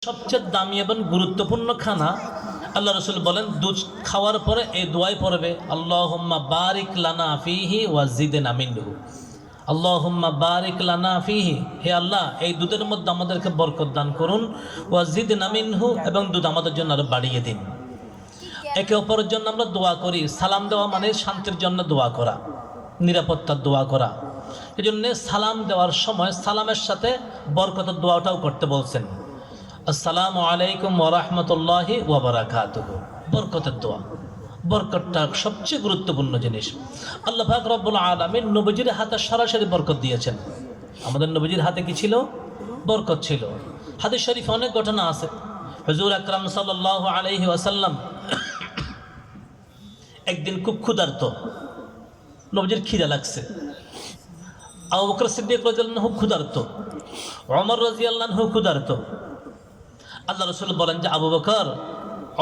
সবচেয়ে দামি এবং গুরুত্বপূর্ণ খানা। আল্লাহ রসুল বলেন দুধ খাওয়ার পরে এই দোয়াই পড়বে, আল্লাহুম্মা বারিক লানা ফিহি ওয়া জিদনা মিনহু। আল্লাহুম্মা বারিক লানা ফিহি, হে আল্লাহ এই দুধের মধ্যে আমাদেরকে বরকত দান করুন, ওয়া জিদনা মিনহু, এবং দুধ আমাদের জন্য আরো বাড়িয়ে দিন। একে অপরের জন্য আমরা দোয়া করি। সালাম দেওয়া মানে শান্তির জন্য দোয়া করা, নিরাপত্তার দোয়া করা। এই জন্য সালাম দেওয়ার সময় সালামের সাথে বরকতের দোয়াটাও করতে বলছেন। আসসালামু আলাইকুম ওয়া রাহমাতুল্লাহি ওয়া বারাকাতুহু, বরকতের দোয়া। বরকতটা সবচেয়ে গুরুত্বপূর্ণ জিনিস। আল্লাহ পাক রব্বুল আলামিন নবীজির হাতে সরাসরি বরকত দিয়েছেন। আমাদের নবীজির হাতে কি ছিল? বরকত ছিল। হাদিস শরীফে অনেক ঘটনা আছে। হুজুর আকরাম সাল্লাল্লাহু আলাইহি ওয়াসাল্লাম একদিন খুব ক্ষুধার্ত, নবীজির খিদা লাগছে। আবু বকর সিদ্দিক রাদিয়াল্লাহু আনহু ক্ষুধার্ত, ওমর রাদিয়াল্লাহু আনহু ক্ষুধার্ত। আল্লাহ রসুল বলেন যে আবু বকর,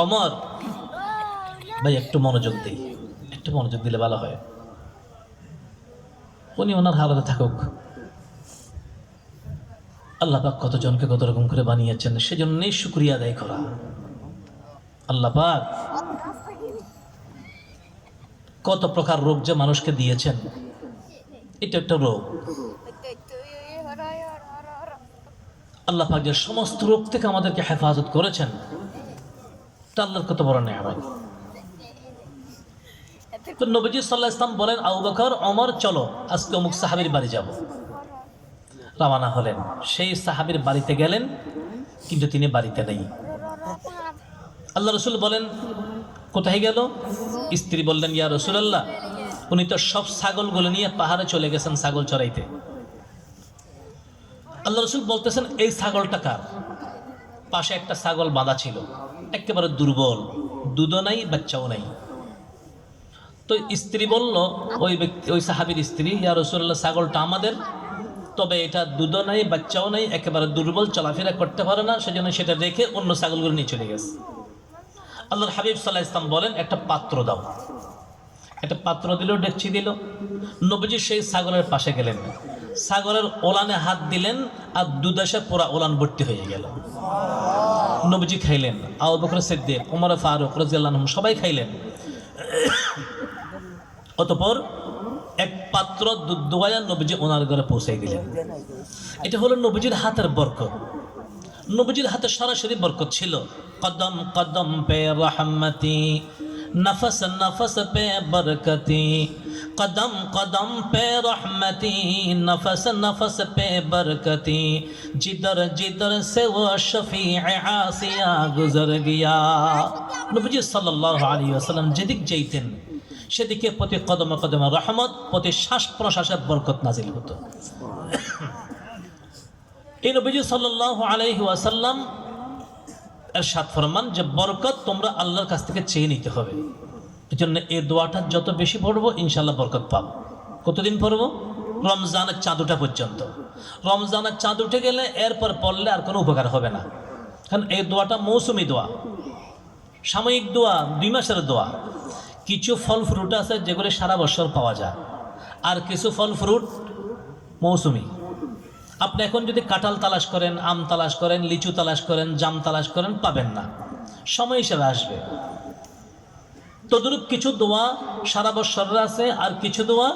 ওমর, ভাই একটু মনোযোগ দিই, একটু মনোযোগ দিলে ভালো হয়। উনি ওনার হালতে থাকুক। আল্লাহ পাক কতজনকে কত রকম করে বানিয়েছেন, সেজন্যই শুকরিয়া আদায় করা। আল্লাহ পাক কত প্রকার রোগ যে মানুষকে দিয়েছেন, এটা একটা রোগ। আল্লাহ পাক যে সমস্ত রোগ থেকে আমাদেরকে হেফাজত করেছেন, তা আল্লাহর কত বড় নেয়ামত। তো নবীজি সাল্লাল্লাহু আলাইহি ওয়াসাল্লাম বলেন, আবু বকর, ওমর, চলো আজকে অমুক সাহাবীর বাড়ি যাব। রওনা হলেন, সেই সাহাবীর বাড়িতে গেলেন, কিন্তু তিনি বাড়িতে নেই। আল্লাহ রসুল বলেন, কোথায় গেল? স্ত্রী বললেন, ইয়া রাসূলুল্লাহ, উনি তো সব ছাগলগুলো নিয়ে পাহাড়ে চলে গেছেন ছাগল চড়াইতে। আল্লাহ রসুল বলতেছেন, এই ছাগলটা কার? পাশে একটা ছাগল বাঁধা ছিল, একেবারে দুর্বল, দুধও নাই, বাচ্চাও নাই। তো স্ত্রী বলল, ওই ব্যক্তি, ওই সাহাবীর স্ত্রী, ইয়া রাসূলুল্লাহ, ছাগলটা আমাদের, তবে এটা দুধও নাই, বাচ্চাও নাই, একেবারে দুর্বল, চলাফেরা করতে পারে না, সেজন্য সেটা রেখে অন্য ছাগলগুলো নিয়ে চলে গেছে। আল্লাহর হাবিব সাল্লাল্লাহু আলাইহি ওয়াসাল্লাম বলেন, একটা পাত্র দাও। একটা পাত্র দিল, ডেকচি দিল। নবীজি সেই ছাগলের পাশে গেলেন, ছাগলের ওলানে হাত দিলেন, আর দুধেসে পুরা ওলান ভর্তি হয়ে গেল। নবীজি খাইলেন, আবু বকর সিদ্দিক, ওমর ফারুক রাদিয়াল্লাহু আনহুম সবাই খাইলেন। অতঃপর এক পাত্র দুধ দোয়ায়া নবীজি ওনার ঘরে পৌঁছে দিলেন। এটা হলো নবীজির হাতের বরকত। নবীজির হাতে সরাসরি বরকত ছিল। কদম কদম পে রহমতি, নফস নফস পে বরকতি, কদম কদম পে রহমতি, নফস নফস পে বরকতি, জিদর জিদর সে ও শফিঈ আসিয়া গুজর গিয়া। নবীজি সাল্লাল্লাহু আলাইহি ওয়াসাল্লাম যেদিক যাইতেন, সেদিকে প্রতি কদমে কদমে রহমত, প্রতি শ্বাস প্রশ্বাসে বরকত নাজিল হতো। এই নবীজি সাল্লাল্লাহু আলাইহি ওয়াসাল্লাম ইরশাদ ফরমান যে বরকত তোমরা আল্লাহর কাছ থেকে চেয়ে নিতে হবে। এজন্য এই দোয়াটা যত বেশি পড়বো ইনশাআল্লাহ বরকত পাবো। কতদিন পড়বো? রমজানের চাঁদ ওঠা পর্যন্ত। রমজানের চাঁদ উঠে গেলে এরপর পড়লে আর কোনো উপকার হবে না, কারণ এই দোয়াটা মৌসুমি দোয়া, সাময়িক দোয়া, 2 মাসের দোয়া। কিছু ফল ফ্রুট আছে যেগুলো সারা বছর পাওয়া যায়, আর কিছু ফল ফ্রুট মৌসুমি। আপনি এখন যদি কাঁঠাল তালাশ করেন, আম তালাশ করেন, লিচু তালাশ করেন, জাম তালাশ করেন, পাবেন না, সময় হিসেবে আসবে। তদ্রূপ কিছু দোয়া সারা বছর আছে, আর কিছু দোয়া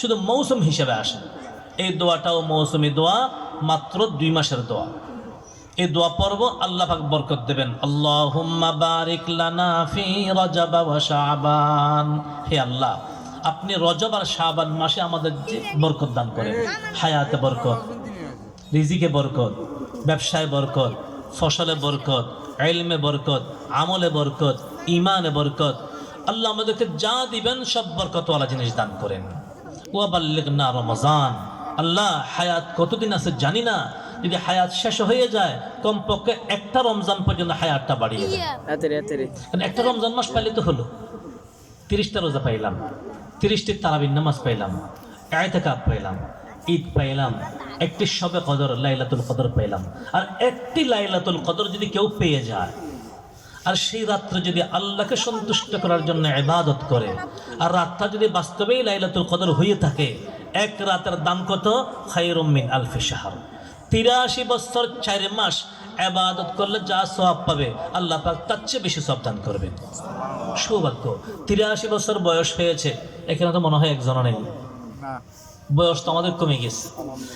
শুধু মৌসুম হিসেবে আসে। এই দোয়াটাও মৌসুমি দোয়া, মাত্র 2 মাসের দোয়া। এই দোয়া পড়ব, আল্লাহ পাক বরকত দেবেন। আল্লাহুম্মা বারিক লানা ফি রজব ওয়া শাবান, হে আল্লাহ আপনি রজব আর শাবান মাসে আমাদের বরকত দান করেন। হায়াতে বরকত, রিজিকে বরকত, ব্যবসায় বরকত, ফসলে বরকত, ইলমে বরকত, আমলে বরকত, ঈমানে বরকত। আল্লাহ আমাদেরকে যা দিবেন সব বরকতওয়ালা জিনিস দান করেন। ওয়া বাল্লিগনা রমজান, আল্লাহ হায়াত কতদিন আছে জানি না, যদি হায়াত শেষ হয়ে যায় কমপক্ষে একটা রমজান পর্যন্ত হায়াতটা বাড়িয়ে দেন। একটা রমজান মাস পাইলে তো হলো, 30টা রোজা পাইলাম, 30টি তারাবির নামাজ পাইলাম, ইতিকাফ পাইলাম, ঈদ পাইলাম, একটি শবে কদর লাইলাতুল কদর পাইলাম। আর একটি লাইলাতুল কদর যদি কেউ পেয়ে যায়, আর সেই রাত্রে যদি আল্লাহকে সন্তুষ্ট করার জন্য ইবাদত করে, আর রাতটা যদি বাস্তবেই লাইলাতুল কদর হয়ে থাকে, এক রাতের দাম কত? খায়রুম মিন আলফি শাহর। 83 বছর 4 মাস ইবাদত করলে যা সওয়াব পাবে আল্লাহ পাক তার চেয়ে বেশি সওয়াব দান করবেন। সৌভাগ্য। 83 বছর বয়স হয়েছে, এখানে তো মনে হয় একজনও নেই, বয়স তো আমাদের কমে গেছে।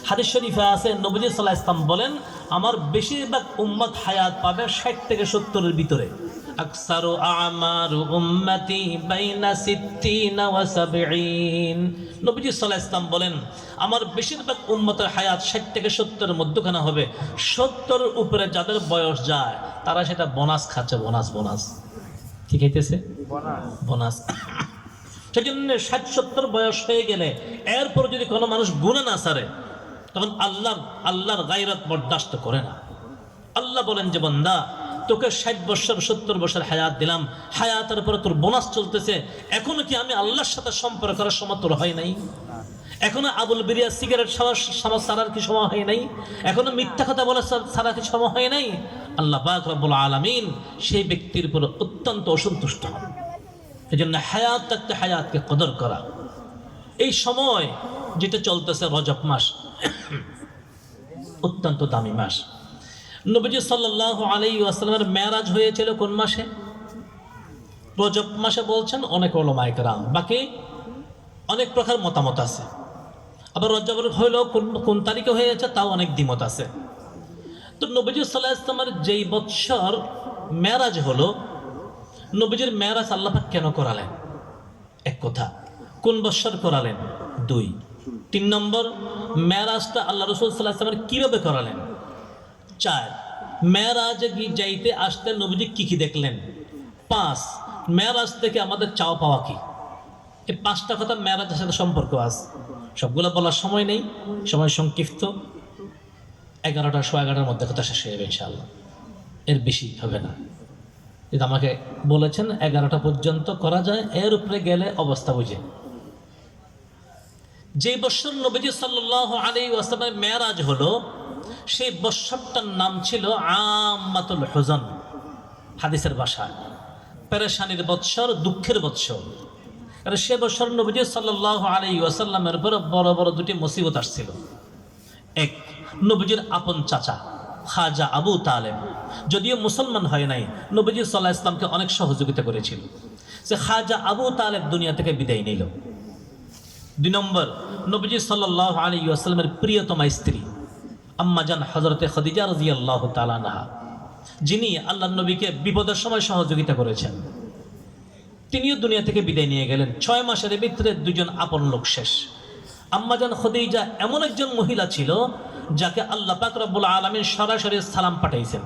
হাদিস শরীফে আছে নবীজি সাল্লাল্লাহু আলাইহি ওয়াসাল্লাম বলেন, আমার বেশিরভাগ উম্মত হায়াত পাবে 60 থেকে 70-এর ভিতরে। আকসারু আমারু উম্মতি বাইনা 60 ওয়া 70। নবীজি সাল্লাল্লাহু আলাইহি ওয়াসাল্লাম বলেন, আমার বেশিরভাগ উম্মতের হায়াত 60 থেকে 70-এর মধ্যখানে হবে। 70-এর উপরে যাদের বয়স যায় তারা সেটা বোনাস খাচ্ছে, বোনাস বোনাস ঠিক হইতেছে, বোনাস। সেজন্য 60-70 বয়স হয়ে গেলে এরপর যদি কোনো মানুষ গুনাহ না ছাড়ে তখন আল্লাহর গায়রত বরদাস্ত করে না। আল্লাহ বলেন যে বান্দা, তোকে 60 বছর 70 বছর হায়াত দিলাম, হায়াতের পরে তোর বোনাস চলতেছে, এখনো কি আমি আল্লাহর সাথে সম্পর্ক করার সময় তোর হয় নাই? এখনো আবুল বিরিয়া সিগারেট ছাড়ার কি সময় হয় নাই? এখনো মিথ্যা কথা বলা ছাড়া কি সময় হয় নাই? আল্লাহ পাক রব্বুল আলামিন সেই ব্যক্তির উপর অত্যন্ত অসন্তুষ্ট হন। এই জন্য হায়াত থাকতে হায়াতকে কদর করা। এই সময় যেটা চলতেছে রজব মাস, অত্যন্ত দামি মাস। নবীজি সাল্লাল্লাহু আলাইহি ওয়াসাল্লামের মেরাজ হয়েছিল কোন মাসে? রজব মাসে বলছেন অনেক উলামায়ে কেরাম, বাকি অনেক প্রকার মতামত আছে। আবার রজব হইলেও কোন তারিখে হয়েছে তাও অনেক দ্বিমত আছে। তো নবীজি সাল্লাল্লাহু আলাইহি ওয়াসাল্লামের যেই বৎসর মেরাজ হলো, নবীজির মেরাজ আল্লাহ পাক কেন করালেন? এক কথা। কোন বৎসর করালেন? 2। 3 নম্বর, মেরাজটা আল্লাহ রাসূল সাল্লাল্লাহু আলাইহি ওয়াসাল্লাম কিভাবে করালেন? 4, মেরাজে যাইতে আসতে নবীজি কি কি দেখলেন? 5, মেরাজ থেকে আমাদের চাওয়া পাওয়া কি? এই 5টা কথা মেরাজের সাথে সম্পর্ক আছে। সবগুলো বলার সময় নেই, সময় সংক্ষিপ্ত। 11টা 11:15 মধ্যে কথা শেষ হয়ে যাবে ইনশাআল্লাহ, এর বেশি হবে না। কিন্তু আমাকে বলেছেন 11টা পর্যন্ত করা যায়, এর উপরে গেলে অবস্থা বুঝে। যে বছর নবীজি সাল্লাল্লাহু আলাইহি ওয়াসাল্লামের মেরাজ হলো, সেই বৎসরটার নাম ছিল আম্মাতুল হুজন। হাদিসের ভাষায় পেরেশানির বৎসর, দুঃখের বৎসর। কারণ সে বছর নবীজি সাল্লাল্লাহু আলাইহি ওয়াসাল্লামের উপর বড় বড় 2টি মুসিবত আসছিল। এক, নবীজির আপন চাচা খাজা আবু তালেব, যদিও মুসলমান হয় নাই, নবীজি সাল্লাল্লাহু আলাইহি ওয়াসাল্লামকে অনেক সহযোগিতা করেছিল। সে খাজা আবু তালেব দুনিয়া থেকে বিদায় নিল। 2 নম্বর, নবীজি সাল্লাল্লাহু আলাইহি ওয়াসাল্লামের প্রিয়তমা স্ত্রী আম্মাজান হযরতে খাদিজা রাদিয়াল্লাহু তাআলা আনহা, যিনি আল্লাহর নবীকে বিপদের সময় সহযোগিতা করেছেন, তিনিও দুনিয়া থেকে বিদায় নিয়ে গেলেন। 6 মাসের ভিতরে 2জন আপন লোক শেষ। আম্মাজান খাদিজা এমন একজন মহিলা ছিল যাকে আল্লাহ পাক রব্বুল আলামিন সরাসরি সালাম পাঠাইছেন।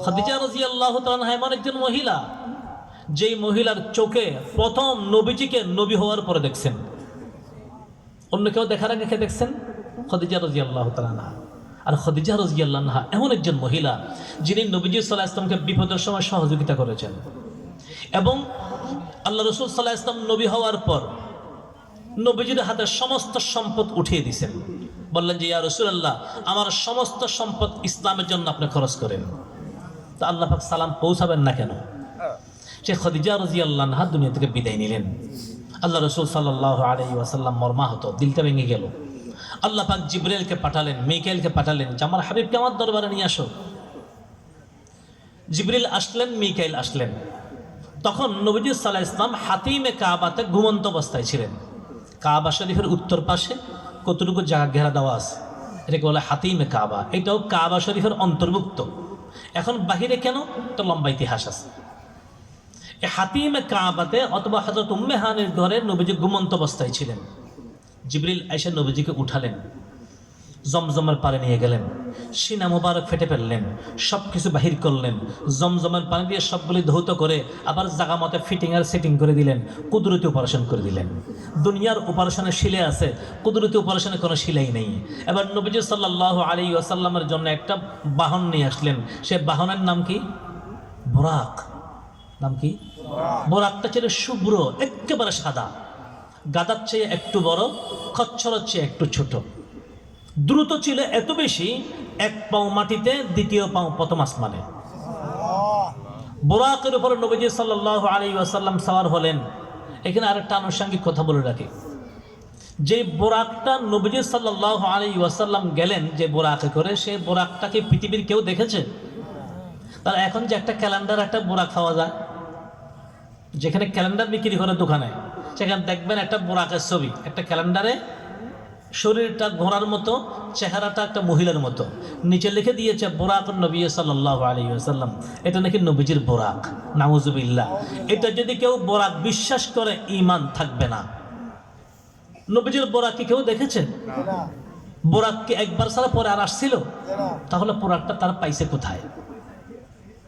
খাদিজা রাদিয়াল্লাহু তাআলা আনহা এমন একজন মহিলা, যেই মহিলার চোখে প্রথম নবীজিকে নবী হওয়ার পরে দেখছেন। অন্য কেউ দেখার আগে কে দেখছেন? খাদিজা রাদিয়াল্লাহু তাআলা আনহা। আর খাদিজা রাদিয়াল্লাহু আনহা এমন একজন মহিলা যিনি নবীজি সাল্লাল্লাহু আলাইহি ওয়াসাল্লামকে বিপদের সময় সহযোগিতা করেছেন। এবং আল্লাহ রাসূল সাল্লাল্লাহু আলাইহি ওয়াসাল্লাম নবী হওয়ার পর নবীজির হাতে সমস্ত সম্পদ উঠিয়ে দিয়েছেন। বললেন যে ইয়া রাসূলুল্লাহ, আমার সমস্ত সম্পদ ইসলামের জন্য আপনি খরচ করেন। তো আল্লাহ পাক সালাম পৌঁছাবেন না কেন? সে খাদিজা রাদিয়াল্লাহু আনহা দুনিয়া থেকে বিদায় নিলেন। আল্লাহ রাসূল সাল্লাল্লাহু আলাইহি ওয়াসাল্লাম মর্মাহত, দিলটা ভেঙে গেল। আল্লাহ পাক জিবরাইলকে পাঠালেন, মিকাইলকে পাঠালেন যে আমার হাবিবকে আমার দরবারে নিয়ে আসো। জিবরিল আসলেন, মিকাইল আসলেন। তখন নবীজি সাল্লাল্লাহু আলাইহি ওয়াসাল্লাম হাতিমে কাবাতে ঘুমন্ত অবস্থায় ছিলেন। কাবা শরীফের উত্তর পাশে কতটুকু জায়গা ঘেরা দেওয়া আছে, এটাকে বলে হাতিমে কাবা। এটাও কাবা শরীফের অন্তর্ভুক্ত। এখন বাহিরে কেন? তো লম্বা ইতিহাস আছে। এই হাতিমে কাবাতে অথবা হযরত উম্মে হানির ঘরে নবীজি ঘুমন্ত অবস্থায় ছিলেন। জিবরিল এসে নবীজিকে উঠালেন, জমজমের পারে নিয়ে গেলেন, সিনা মোবারক ফেটে ফেললেন, সব কিছু বাহির করলেন, জমজমের পানি দিয়ে সবগুলি ধৌত করে আবার জায়গা মতো ফিটিং আর সেটিং করে দিলেন, কুদরতি অপারেশন করে দিলেন। দুনিয়ার অপারেশনে শিলে আছে, কুদরতি অপারেশনে কোনো শিলাই নেই। এবার নবীজি সাল্লাল্লাহু আলাইহি ওয়াসাল্লামের জন্য একটা বাহন নিয়ে আসলেন। সে বাহনের নাম কি? বুরাক। নাম কি? বুরাকটা ছিল শুভ্র, একেবারে সাদা, গাদার চেয়ে একটু বড়, খচ্চরের চেয়ে একটু ছোট। দ্রুত ছিল এত বেশি, 1 পাও মাটিতে, 2য় পাও প্রথম আসমানে। বুরাকের উপর নবীজি সাল্লাল্লাহু আলাইহি ওয়াসাল্লাম সওয়ার হলেন। এখানে আরেকটা আনুষঙ্গিক কথা বলে রাখি, যে বোরাকটা নবীজি সাল্লাল্লাহু আলাইহি ওয়াসাল্লাম গেলেন যে বোরাকে করে, সেই বোরাকটাকে পৃথিবীর কেউ দেখেছে? তাহলে এখন যে একটা ক্যালেন্ডার, একটা বোরাক পাওয়া যায়, যেখানে ক্যালেন্ডার বিক্রি করে দোকানে, সেখানে দেখবেন একটা বোরাকের ছবি, একটা ক্যালেন্ডারে শরীরটা ঘোড়ার মতো, চেহারাটা একটা মহিলার মতো, নিচে লিখে দিয়েছে বোরাক নবী সাল্লাল্লাহু আলাইহি ওয়াসাল্লাম। এটা নাকি নবীজির বোরাক। নাউজুবিল্লাহ। এটা যদি কেউ বোরাক বিশ্বাস করে, ঈমান থাকবে না। নবীজির বোরাক কি কেউ দেখেছে? বোরাক কি একবার ছাড়া পরে আর আসছিল? তাহলে বোরাকটা তারা পাইছে কোথায়?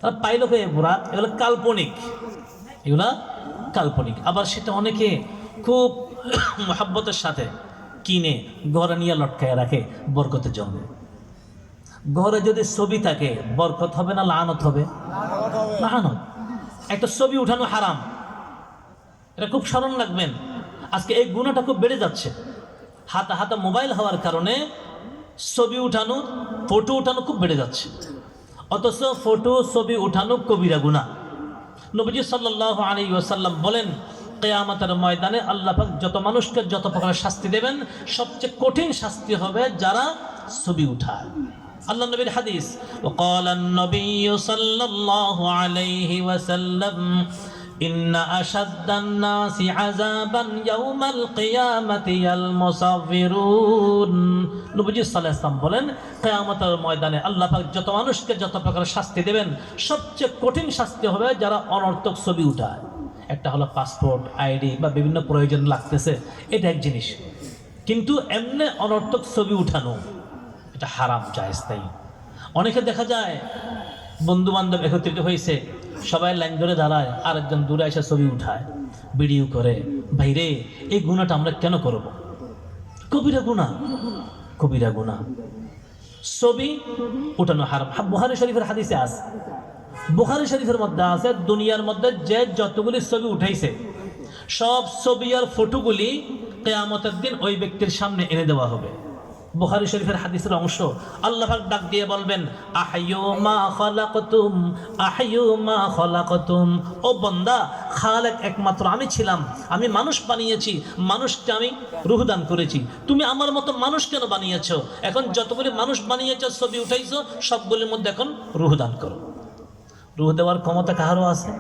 তারা পাইল কে বোরাক? এগুলো কাল্পনিক, এগুলা কাল্পনিক। আবার সেটা অনেকে খুব মহাব্বতের সাথে কিনে ঘরে নিয়ে লটকায় রাখে বরকতের জন্য। ঘরে যদি ছবি থাকে বরকত হবে না লানত হবে? লানত। একটা ছবি উঠানো হারাম, এটা খুব স্মরণ রাখবেন। আজকে এই গুণাটা খুব বেড়ে যাচ্ছে। হাতে হাতে মোবাইল হওয়ার কারণে ছবি উঠানো, ফটো উঠানো খুব বেড়ে যাচ্ছে। অথচ ফটো ছবি উঠানো কবিরা গুনাহ। নবীজি সাল্লাল্লাহু আলাইহি ওয়াসাল্লাম বলেন, কিয়ামতের ময়দানে আল্লাহ পাক যত মানুষকে যত প্রকার শাস্তি দেবেন, সবচেয়ে কঠিন শাস্তি হবে যারা ছবি উঠায়। আল্লাহ নবীর হাদিস, وقال النبي صلى الله عليه وسلم إن أشد الناس عذابا يوم القيامة المصورون। নবীজি সাল্লাল্লাহু আলাইহি ওয়াসাল্লাম বলেন, কিয়ামতের ময়দানে আল্লাহ পাক যত মানুষকে যত প্রকার শাস্তি দেবেন, সবচেয়ে কঠিন শাস্তি হবে যারা অনর্থক ছবি উঠায়। একটা হলো পাসপোর্ট, আইডি বা বিভিন্ন প্রয়োজন লাগতেছে, এটা এক জিনিস। কিন্তু এমনি অনর্থক ছবি উঠানো এটা হারাম, জায়েজ নাই। অনেকে দেখা যায় বন্ধু বান্ধব একত্রিত হয়েছে, সবাই লাইন ধরে দাঁড়ায়, আরেকজন দূরে এসে ছবি উঠায়, ভিডিও করে। ভাইরে, এই গুণাটা আমরা কেন করব? কবিরা গুনাহ, কবিরা গুনাহ। ছবি উঠানো হারাম। বুখারী শরীফের হাদিসে আছে, বুখারী শরীফের মধ্যে আছে, দুনিয়ার মধ্যে যে যতগুলি ছবি উঠাইছে সব ছবি আর ফটোগুলি কিয়ামতের দিন ওই ব্যক্তির সামনে এনে দেওয়া হবে। বুখারী শরীফের হাদিসের অংশ। আল্লাহ পাক ডাক দিয়ে বলবেন, আহয়ু মা খালাকতুম, আহয়ু মা খালাকতুম। ও বান্দা, খালেক একমাত্র আমি ছিলাম, আমি মানুষ বানিয়েছি, মানুষকে আমি রূহ দান করেছি। তুমি আমার মতো মানুষ কেন বানিয়েছো? এখন যতগুলি মানুষ বানিয়েছো, ছবি উঠাইছো, সবগুলির মধ্যে এখন রূহ দান করো। রূহ দেওয়ার ক্ষমতা কারও আছে?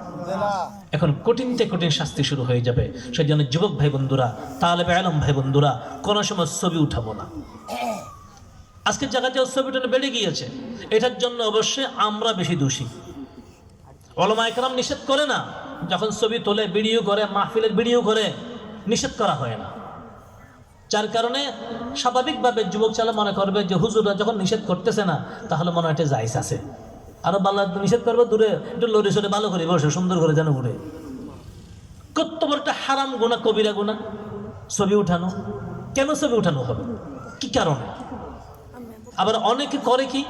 এখন কঠিন থেকে কঠিন শাস্তি শুরু হয়ে যাবে। সেই জন্য যুবক ভাই বন্ধুরা, তালেবে ইলম ভাই বন্ধুরা, কোনো সময় ছবি উঠাবো না। আজকের জায়গায় যে ছবিটা বেড়ে গিয়েছে, এটার জন্য অবশ্যই আমরা বেশি দোষী। উলামা ইকরাম নিষেধ করে না, যখন ছবি তোলে, ভিডিও করে, মাহফিলের ভিডিও করে, নিষেধ করা হয় না। যার কারণে স্বাভাবিকভাবে যুবক চালা মনে করবে যে হুজুররা যখন নিষেধ করতেছে না, তাহলে মনে হয় এটা জায়েজ আছে। আরো ভালো নিষেধ করবে, দূরে একটু লড়ে সরে ভালো করে বসে, সুন্দর করে যেন ঘুরে। কত বড় একটা হারাম গুনাহ, কবিরা গুনাহ ছবি উঠানো। কেন ছবি উঠানো হবে? কি কারণে? আবার অনেকে করে কি,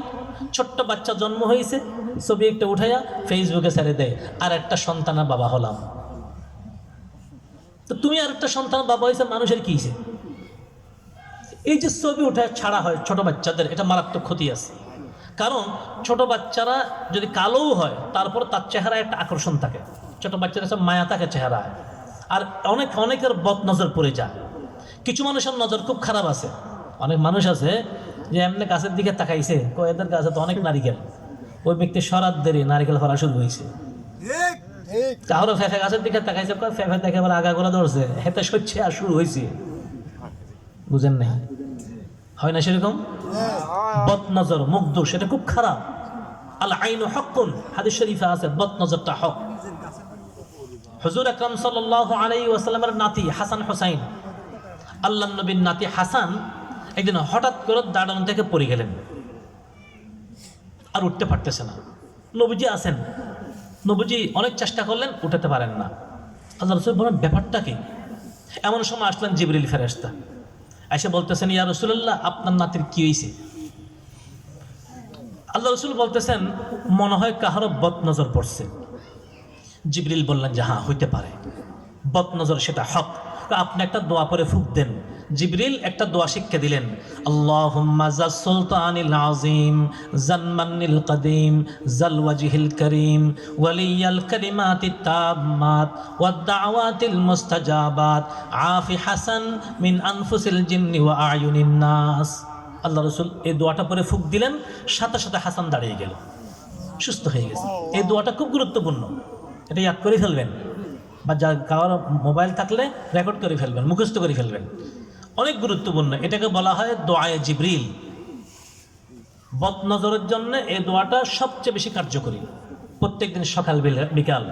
ছোট্ট বাচ্চা জন্ম হয়েছে, ছবি একটা উঠাইয়া ফেসবুকে ছেড়ে দেয়, আর একটা সন্তানের বাবা হলাম। তো তুমি আর একটা সন্তানের বাবা হয়েছে, মানুষের কি হয়েছে? এই যে ছবি উঠায় ছাড়া হয় ছোট বাচ্চাদের, এটা মারাত্মক ক্ষতি আছে। কারণ ছোট বাচ্চারা যদি কালোও হয়, তারপর তার চেহারায় একটা আকর্ষণ থাকে, ছোট বাচ্চারা সব মায়া থাকে চেহারায়। আর অনেকের বদ নজর পড়ে যায়। কিছু মানুষের নজর খুব খারাপ আছে। অনেক মানুষ আছে যে এমনি গাছের দিকে তাকাইছে, এদের গাছে তো অনেক নারিকেল, ওই ব্যক্তি সরাত দেরি নারিকেল ফলা শুরু হয়েছে। কারো ফেফে গাছের দিকে তাকাইছে, ফেফে দেখে আবার আগা গোলা ধরছে, হেতে সচ্ছে আর শুরু হয়েছে। বুঝেন না? হয় না সেরকম? বদ নজর, মুগ্ধ, সেটা খুব খারাপ। আল আইনু হকুন, হাদিস শরীফে আছে, বদ নজরটা হক। হুজুর আকরাম সাল্লাল্লাহু আলাইহি ওয়াসাল্লামের নাতি হাসান হুসাইন, আল্লাহর নবীর নাতি হাসান একদিন হঠাৎ করে দাঁড়ানো থেকে পড়ে গেলেন, আর উঠতে পারতেছে না। নবীজি আছেন, নবীজি অনেক চেষ্টা করলেন, উঠাতে পারেন না। আল্লাহ রাসূল বলেন, ব্যাপারটা কি? এমন সময় আসলেন জিবরিল ফেরেশতা, এসে বলতেছেন, ইয়া রাসূলুল্লাহ, আপনার নাতির কি হয়েছে? আল্লাহ রাসূল বলতেছেন, মনে হয় কাহারও বদ নজর পড়ছে। জিবরিল বললেন যে হ্যাঁ, হইতে পারে, বদ নজর সেটা হক। আপনি একটা দোয়া করে ফুঁক দেন, জিবরিল একটা দোয়া শিক্ষা দিলেন, আল্লাহুম্মা জাস সুলতানিল আযীম জান্মানিল কদীম জাল ওয়াজহিল করিম ওয়ালিয়াল কালিমাতিত তাম্মাত ওয়াদ দাওয়াতিল মুস্তাজাবাত আফি হাসান মিন আনফুসিল জিন্নি ওয়া আয়ুনিন নাস। আল্লাহ রাসূল এই দোয়াটা পরে ফুঁক দিলেন, সাথে সাথে হাসান দাঁড়িয়ে গেল, সুস্থ হয়ে গেছে। এই দোয়াটা খুব গুরুত্বপূর্ণ, এটা ইয়াদ করে ফেলবেন, বা যা কারোর মোবাইল থাকলে রেকর্ড করে ফেলবেন, মুখস্থ করে ফেলবেন, অনেক গুরুত্বপূর্ণ। এটাকে বলা হয় দোয়ায়ে জিবরিল। বদনজরের জন্য এই দোয়াটা সবচেয়ে বেশি কার্যকরী। প্রত্যেকদিন সকাল বিকাল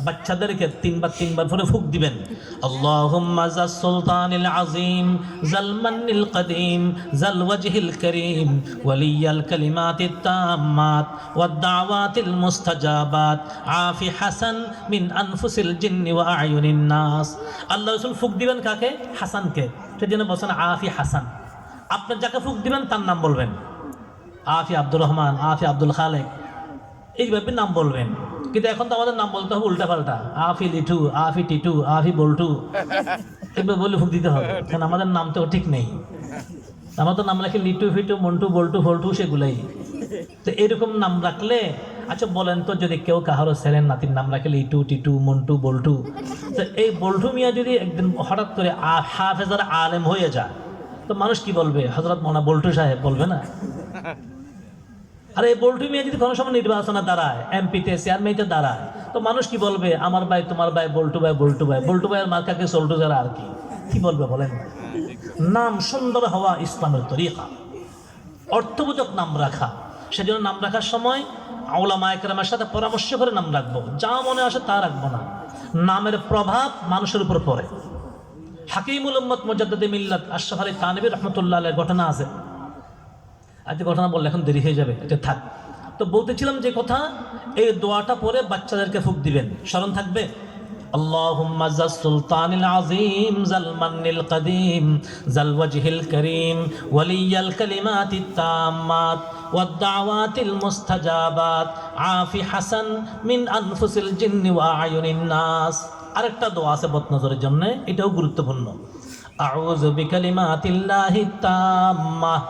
বাচ্চাদেরকে তিনবার করে ফুঁক দিবেন, আল্লাহুম্মা জাস সুলতানিল আযীম জাল মান্নিল কদীম জাল ওয়াজহিল করিম ওয়ালিয়াল কালিমাতিত তাম্মাত ওয়াদ দাওয়াতিল মুস্তাজাবাত আফি হাসান মিন আনফুসিল জিন্নি ওয়া আয়ুনিন নাস। আল্লাহ রাসূল ফুঁক দিবেন কাকে? হাসানকে। সেজন্য বলছেন আফি হাসান। আপনি যাকে ফুঁক দিবেন তার নাম বলবেন, আফি আব্দুর রহমান, আফি আব্দুল খালেক, এইভাবে নাম বলবেন। কিন্তু এখন তো আমাদের নাম বলতে হবে উল্টাপাল্টা, আফি লিটু, আফি টিটু, আফি বল্টু, এবার বলে ফুক দিতে হবে, কারণ আমাদের নাম তো ঠিক নেই। আমার তো নাম রাখি লিটু ফিটু মন্টু বল্টু ফল্টু সেগুলাই। তো এরকম নাম রাখলে, আচ্ছা বলেন তো, যদি কেউ কাহারও ছেলের নাতির নাম রাখে লিটু টিটু মন্টু বল্টু, তো এই বল্টু মিয়া যদি একদিন হঠাৎ করে হাফেজার আলেম হয়ে যায়, তো মানুষ কি বলবে? হযরত মাওলানা বল্টু সাহেব বলবে না? আর এই বল্টু মিয়া যদি কোনো সময় নির্বাচনে দাঁড়ায়, এমপিতে চেয়ারম্যানতে দাঁড়ায়, তো মানুষ কি বলবে? আমার ভাই, তোমার ভাই, বল্টু ভাই, বল্টু ভাই, বল্টু ভাইয়ের মার্কাকে সল্টু যারা, আর কি বলবে বলেন? নাম সুন্দর হওয়া ইসলামের তরিকা, অর্থবোধক নাম রাখা। সেজন্য নাম রাখার সময় উলামায়ে কেরামের সাথে পরামর্শ করে নাম রাখবো, যা মনে আসে তা রাখবো না। নামের প্রভাব মানুষের উপর পড়ে। হাকিমুল উম্মত মুজাদ্দিদে মিল্লাত আশরাফ আলী থানভী রাহমাতুল্লাহ আলাইহির ঘটনা আছে। আজ ঘটনা বললে এখন দেরি হয়ে যাবে, এটা থাক। তো বলতেছিলাম যে কথা, এই দোয়াটা পরে বাচ্চাদেরকে ফুঁক দিবেন, স্মরণ থাকবে। আল্লাহুম্মা জাস সুলতানিল আযীম জাল মান্নিল কদীম জাল ওয়াজহিল করিম ওয়ালিয়াল কালিমাতিত তাম্মাত ওয়াদ দাওয়াতিল মুস্তাজাবাত আফি হাসান মিন আনফুসিল জিন্নি ওয়া আয়ুনিন নাস। আরেকটা দোয়া আছে বদনজরের জন্য, এটাও গুরুত্বপূর্ণ। আউযু বিকালিমাতিল্লাহিত তাম্মাহ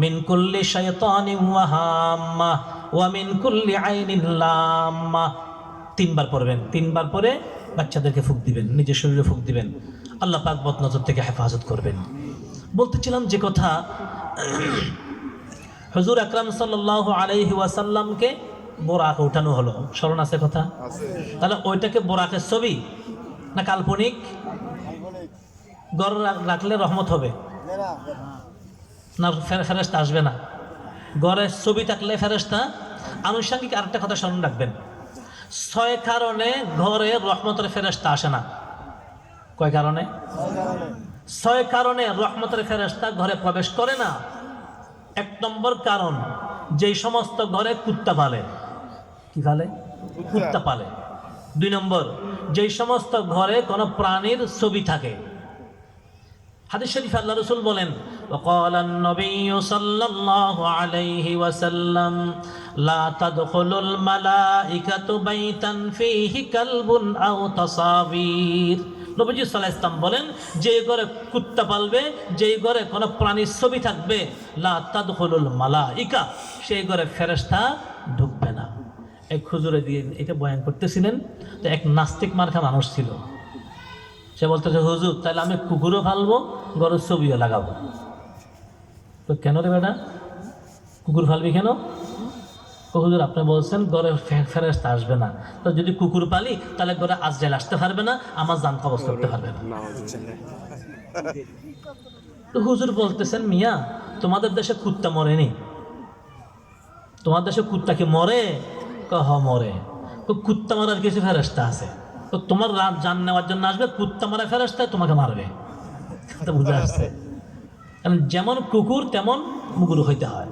মিন কুল্লি শাইতানিন ওয়া হাম্মাহ ওয়া মিন কুল্লি আইনিন লাম্মাহ। তিনবার পড়বেন, তিনবার পরে বাচ্চাদেরকে ফুঁক দিবেন, নিজের শরীরে ফুঁক দিবেন, আল্লাহ পাক বদনজর থেকে হেফাজত করবেন। বলতেছিলাম যে কথা, হুজুর আকরাম সাল্লাল্লাহু আলাইহি ওয়াসাল্লামকে বোরাকে উঠানো হলো, স্মরণ আছে কথা? তাহলে ওইটাকে বোরাকের ছবি না কাল্পনিক? গড় রাখলে রহমত হবে না ফেরেশতা আসবে না? গড়ের ছবি থাকলে ফেরেশতা। আনুষঙ্গিক আরেকটা কথা স্মরণ রাখবেন, 6 কারণে ঘরে রহমতের ফেরেশতা আসে না। কয় কারণে? 6 কারণে রহমতের ফেরেশতা ঘরে প্রবেশ করে না। 1 নম্বর কারণ, যেই সমস্ত ঘরে কুত্তা পালে। কি পালে? কুত্তা পালে। 2 নম্বর, যেই সমস্ত ঘরে কোনো প্রাণীর ছবি থাকে। হাদিস শরীফ আল্লাহ রাসূল বলেন, ওয়াকালান নবিয়্যু সাল্লাল্লাহু আলাইহি ওয়াসাল্লাম লা তাদখুলুল মালাইকাতু বাইতান ফীহি কালবুন আও তাসাবির। নবীজি সাল্লাল্লাহু আলাইহি ওয়াসাল্লাম বলেন, যে ঘরে কুত্তা পালবে, যেই ঘরে কোনো প্রাণীর ছবি থাকবে, লা তাদখুলুল মালাইকা, সেই ঘরে ফেরেশতা ঢুকবে না। এক হুজুরে দিয়ে এটা বয়ান করতেছিলেন, তো এক নাস্তিক মার্কা মানুষ ছিল। সে বলতেছে, হুজুর তাহলে আমি কুকুরও ফালবো, গরুর ছবিও লাগাবো। তো কেন রে বেটা, কুকুর ফালবি কেন? হুজুর আপনি বলছেন গড়ে ফেরেশতা আসবে না, তো যদি কুকুর পালি তাহলে গড়ে আজরাইল আসতে পারবে না, আমার জান কবজ করতে পারবে না। তো হুজুর বলতেছেন, মিয়া তোমাদের দেশে কুত্তা মরেনি? তোমার দেশে কুত্তা কি মরে? কহ মরে। তো কুত্তা মারার কিছু ফেরেশতা আছে, তো তোমার রাত জান নেওয়ার জন্য আসবে, কুত্তা মারা ফেরেশতা তোমাকে মারবে। বুঝে আসছে? কারণ যেমন কুকুর তেমন মুগুর হইতে হয়।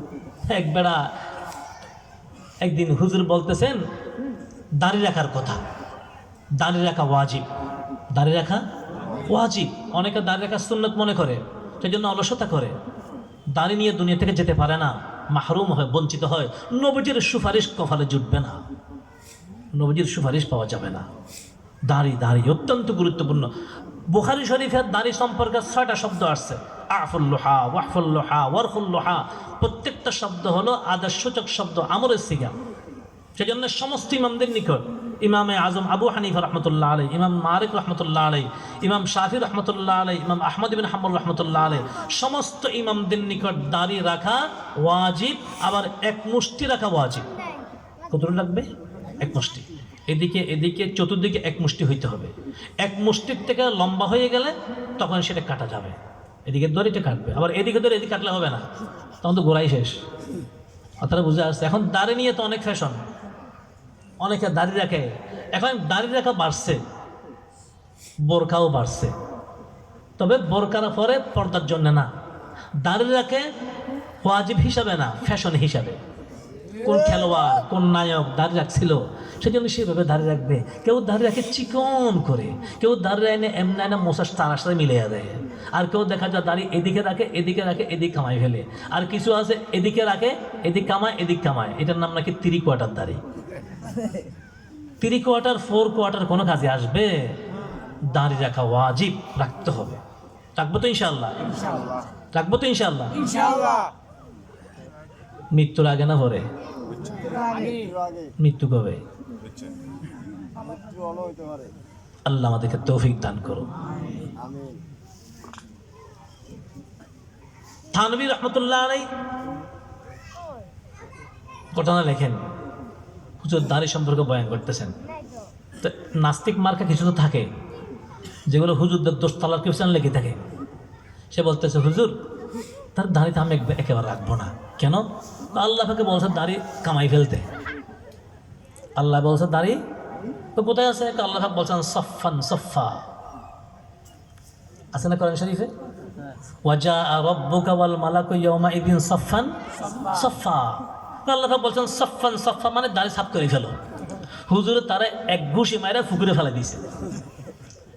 এক বেড়া একদিন হুজুর বলতেছেন দাড়ি রাখার কথা। দাড়ি রাখা ওয়াজিব, দাড়ি রাখা ওয়াজিব। অনেকে দাড়ি রাখা সুন্নত মনে করে, সেই জন্য অলসতা করে, দাড়ি নিয়ে দুনিয়া থেকে যেতে পারে না, মাহরুম হয়, বঞ্চিত হয়। নবীজির সুপারিশ কপালে জুটবে না, নবীজির সুপারিশ পাওয়া যাবে না। দাড়ি অত্যন্ত গুরুত্বপূর্ণ। বুখারী শরীফের দাড়ি সম্পর্কে 6টা শব্দ আসছে, আফুল্লোহা, ওয়াহফুল্লোহা, ওয়ারফুল্লোহা। প্রত্যেকটা শব্দ হলো আদর্শসূচক শব্দ, আমরের সিগা। সেজন্য সমস্ত ইমামদের নিকট, ইমামে আজম আবু হানিফা রহমতুল্লাহ আলাই, ইমাম মালিক রহমতুল্লাহ আলাই, ইমাম শাফি রহমতুল্লাহ আলাই, ইমাম আহমদ বিন হাম্বল রহমতুল্লাহ আলাই, সমস্ত ইমামদের নিকট দাড়ি রাখা ওয়াজিব, আবার এক মুষ্টি রাখা ওয়াজিব। কতটুকু লাগবে? এক মুষ্টি। এদিকে এদিকে চতুর্দিকে এক মুষ্টি হইতে হবে। এক মুষ্টির থেকে লম্বা হয়ে গেলে তখন সেটা কাটা যাবে। এদিকে ধরে এটা কাটবে, আবার এদিকে ধরে এদিকে কাটলে হবে না, তখন তো গোড়াই শেষ। কথাটা বুঝে আসছে? এখন দাড়ি নিয়ে তো অনেক ফ্যাশন, অনেকে দাড়ি রাখে। এখন দাড়ি রাখা বাড়ছে, বোরকাও বাড়ছে, তবে বোরকার পরে পর্দার জন্য না, দাড়ি রাখে ওয়াজিব হিসাবে না, ফ্যাশন হিসাবে। কোন খেলোয়াড়, কোন নায়ক দাড়ি রাখছিল, সেজন্য সেভাবে দাড়ি রাখবে। কেউ দাড়ি রাখে চিকন করে, কেউ দাড়ি এনে এমনি এনে মশার তারার সাথে মিলিয়ে দেয়, আর কেউ দেখা যায় দাড়ি এদিকে রাখে, এদিকে রাখে, এদিক কামাই ফেলে। আর কিছু আছে এদিকে রাখে, এদিক কামায়, এদিক কামায়। এটার নাম নাকি 3 কোয়ার্টার দাড়ি। 3 কোয়ার্টার 4 কোয়ার্টার কোনো কাজে আসবে? দাড়ি রাখা ওয়াজিব, রাখতে হবে। রাখবো তো ইনশাআল্লাহ? রাখবো তো ইনশাআল্লাহ? মৃত্যুর আগে না পরে? মৃত্যু কবে? আল্লাহ আমাদেরকে তৌফিক দান করো। থানভী রহমতুল্লাহ আলাইহি ঘটনা লেখেন, হুজুর দাড়ি সম্পর্কে বয়ান করতেছেন। তো নাস্তিক মার্কা কিছু তো থাকে, যেগুলো হুজুরদের দোষতলার কিউশন লেগে থাকে। সে বলতেছে, হুজুর তার দাড়িতে আমি একেবারে রাখবো না। কেন? আল্লাহ পাকে বলছে দাড়ি কামাই ফেলতে। আল্লাহ বলছে দাড়ি তো কোথায় আছে? আল্লাহ বলছেন সফান সফা, আছে না কোরআন শরীফে? ওয়াজা রব্বুকা ওয়াল মালাকু ইয়াওমাইদিন সফান সফা। আল্লাহ বলছেন সফান সফা মানে দাড়ি সাফ করে ফেলো। হুজুরে তারা এক ঘুষি মাইরা ফুকুরে ফেলে দিয়েছে।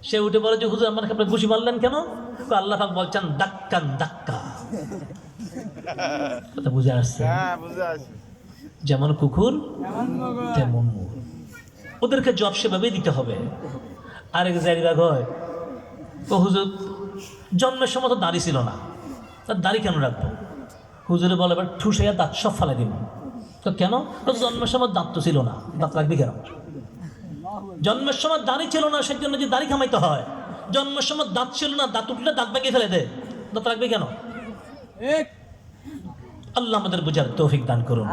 সে উঠে বলে যে হুজুর আমাকে আপনি ঘুষি মারলেন কেন? আল্লাহ পাক বলছেন দাক্কান দাক্কা। কথা বুঝে আসছে? যেমন কুকুর তেমন মুখ, ওদেরকে জব সেভাবেই দিতে হবে। আরেক জায়গা হয় তো হুজুর জন্মের সময় তো দাড়ি ছিল না, তার দাড়ি কেন রাখবো? হুজুরে বলে এবার ঠুসাইয়া দাঁত সব ফেলে দিব। তো কেন? জন্মের সময় দাঁত তো ছিল না, দাঁত রাখবি কেন? জন্মের সময় দাড়ি ছিল না, সেই জন্য যে দাড়ি কামাইতে হয়। জন্মের সময় দাঁত ছিল না, দাঁত উঠলে দাঁত ভেঙে ফেলে দে, দাঁত রাখবি কেন? আল্লাহ আমাদের বুঝার তৌফিক দান করুন।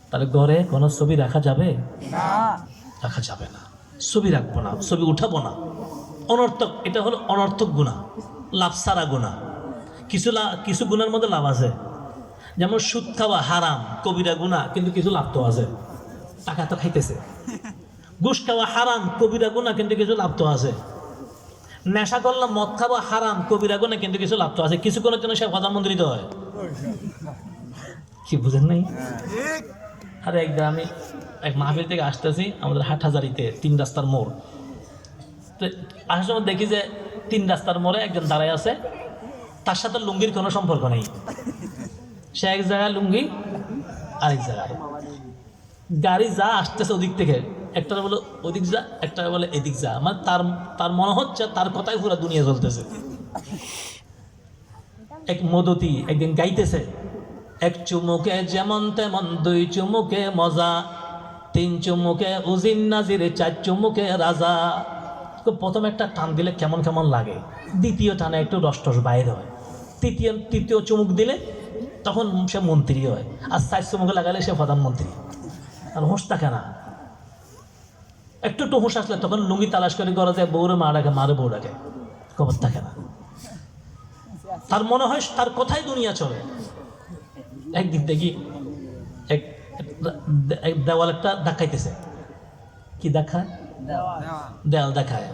তাহলে ঘরে কোনো ছবি রাখা যাবে? রাখা যাবে না। ছবি রাখবো না, ছবি উঠাবো না, অনর্থক। এটা হলো অনর্থক গুনাহ, লাভ সারা গুনাহ। কিছু গুনার মধ্যে লাভ আছে, যেমন সুদ খাওয়া হারাম, কবিরা গুনাহ, কিন্তু কিছু লাভ তো আছে, টাকা তো খাইতেছে। ঘুষ খাওয়া হারাম, কবিরা গুনাহ, কিন্তু কিছু লাভ তো আছে। নেশা করলাম, মদ খাওয়া হারাম, কবিরা গুনাহ, কিন্তু কিছু লাভ তো আছে। কিছু করার জন্য সে প্রধানমন্ত্রী তো হয়, কি বুঝেন নাই? আরে একবার আমি এক মাহফিল থেকে আসতেছি, আমাদের হাটহাজারিতে 3 রাস্তার মোড়। তো আসার সময় দেখি যে 3 রাস্তার মোড়ে একজন দাঁড়ায় আছে, তার সাথে লুঙ্গির কোনো সম্পর্ক নেই। সে এক জায়গায় লুঙ্গি, আরেক জায়গায় গাড়ি যা আসতেছে ওদিক থেকে, একটা বলে ওদিক যা, একটা বলে এদিক যা। মানে তার মনে হচ্ছে তার কথাই পুরো দুনিয়া চলতেছে। এক মদতি একদিন গাইতেছে, 1 চুমুকে যেমন তেমন, 2 চুমুকে মজা, 3 চুমুকে উজিন নাজির, 4 চুমুকে রাজা। তো প্রথম একটা টান দিলে কেমন কেমন লাগে, দ্বিতীয় টানে একটু রস টস বাইর হয়, তৃতীয় চুমুক দিলে তখন সে মন্ত্রী হয়, আর 4 চুমুকে লাগালে সে প্রধানমন্ত্রী। আর হুঁশ থাকে না, একটু হুঁশ আসলে তখন লুঙ্গি তালাশ করে গড়া যায়, বউরে মা ডাকে, মারে বউ ডাকে, খবর থাকে না। তার মনে হয় তার কথাই দুনিয়া চলে। একদিক দেখি এক দেওয়াল একটা দেখাইতেছে, কি দেখায়? দেওয়াল দেখায়।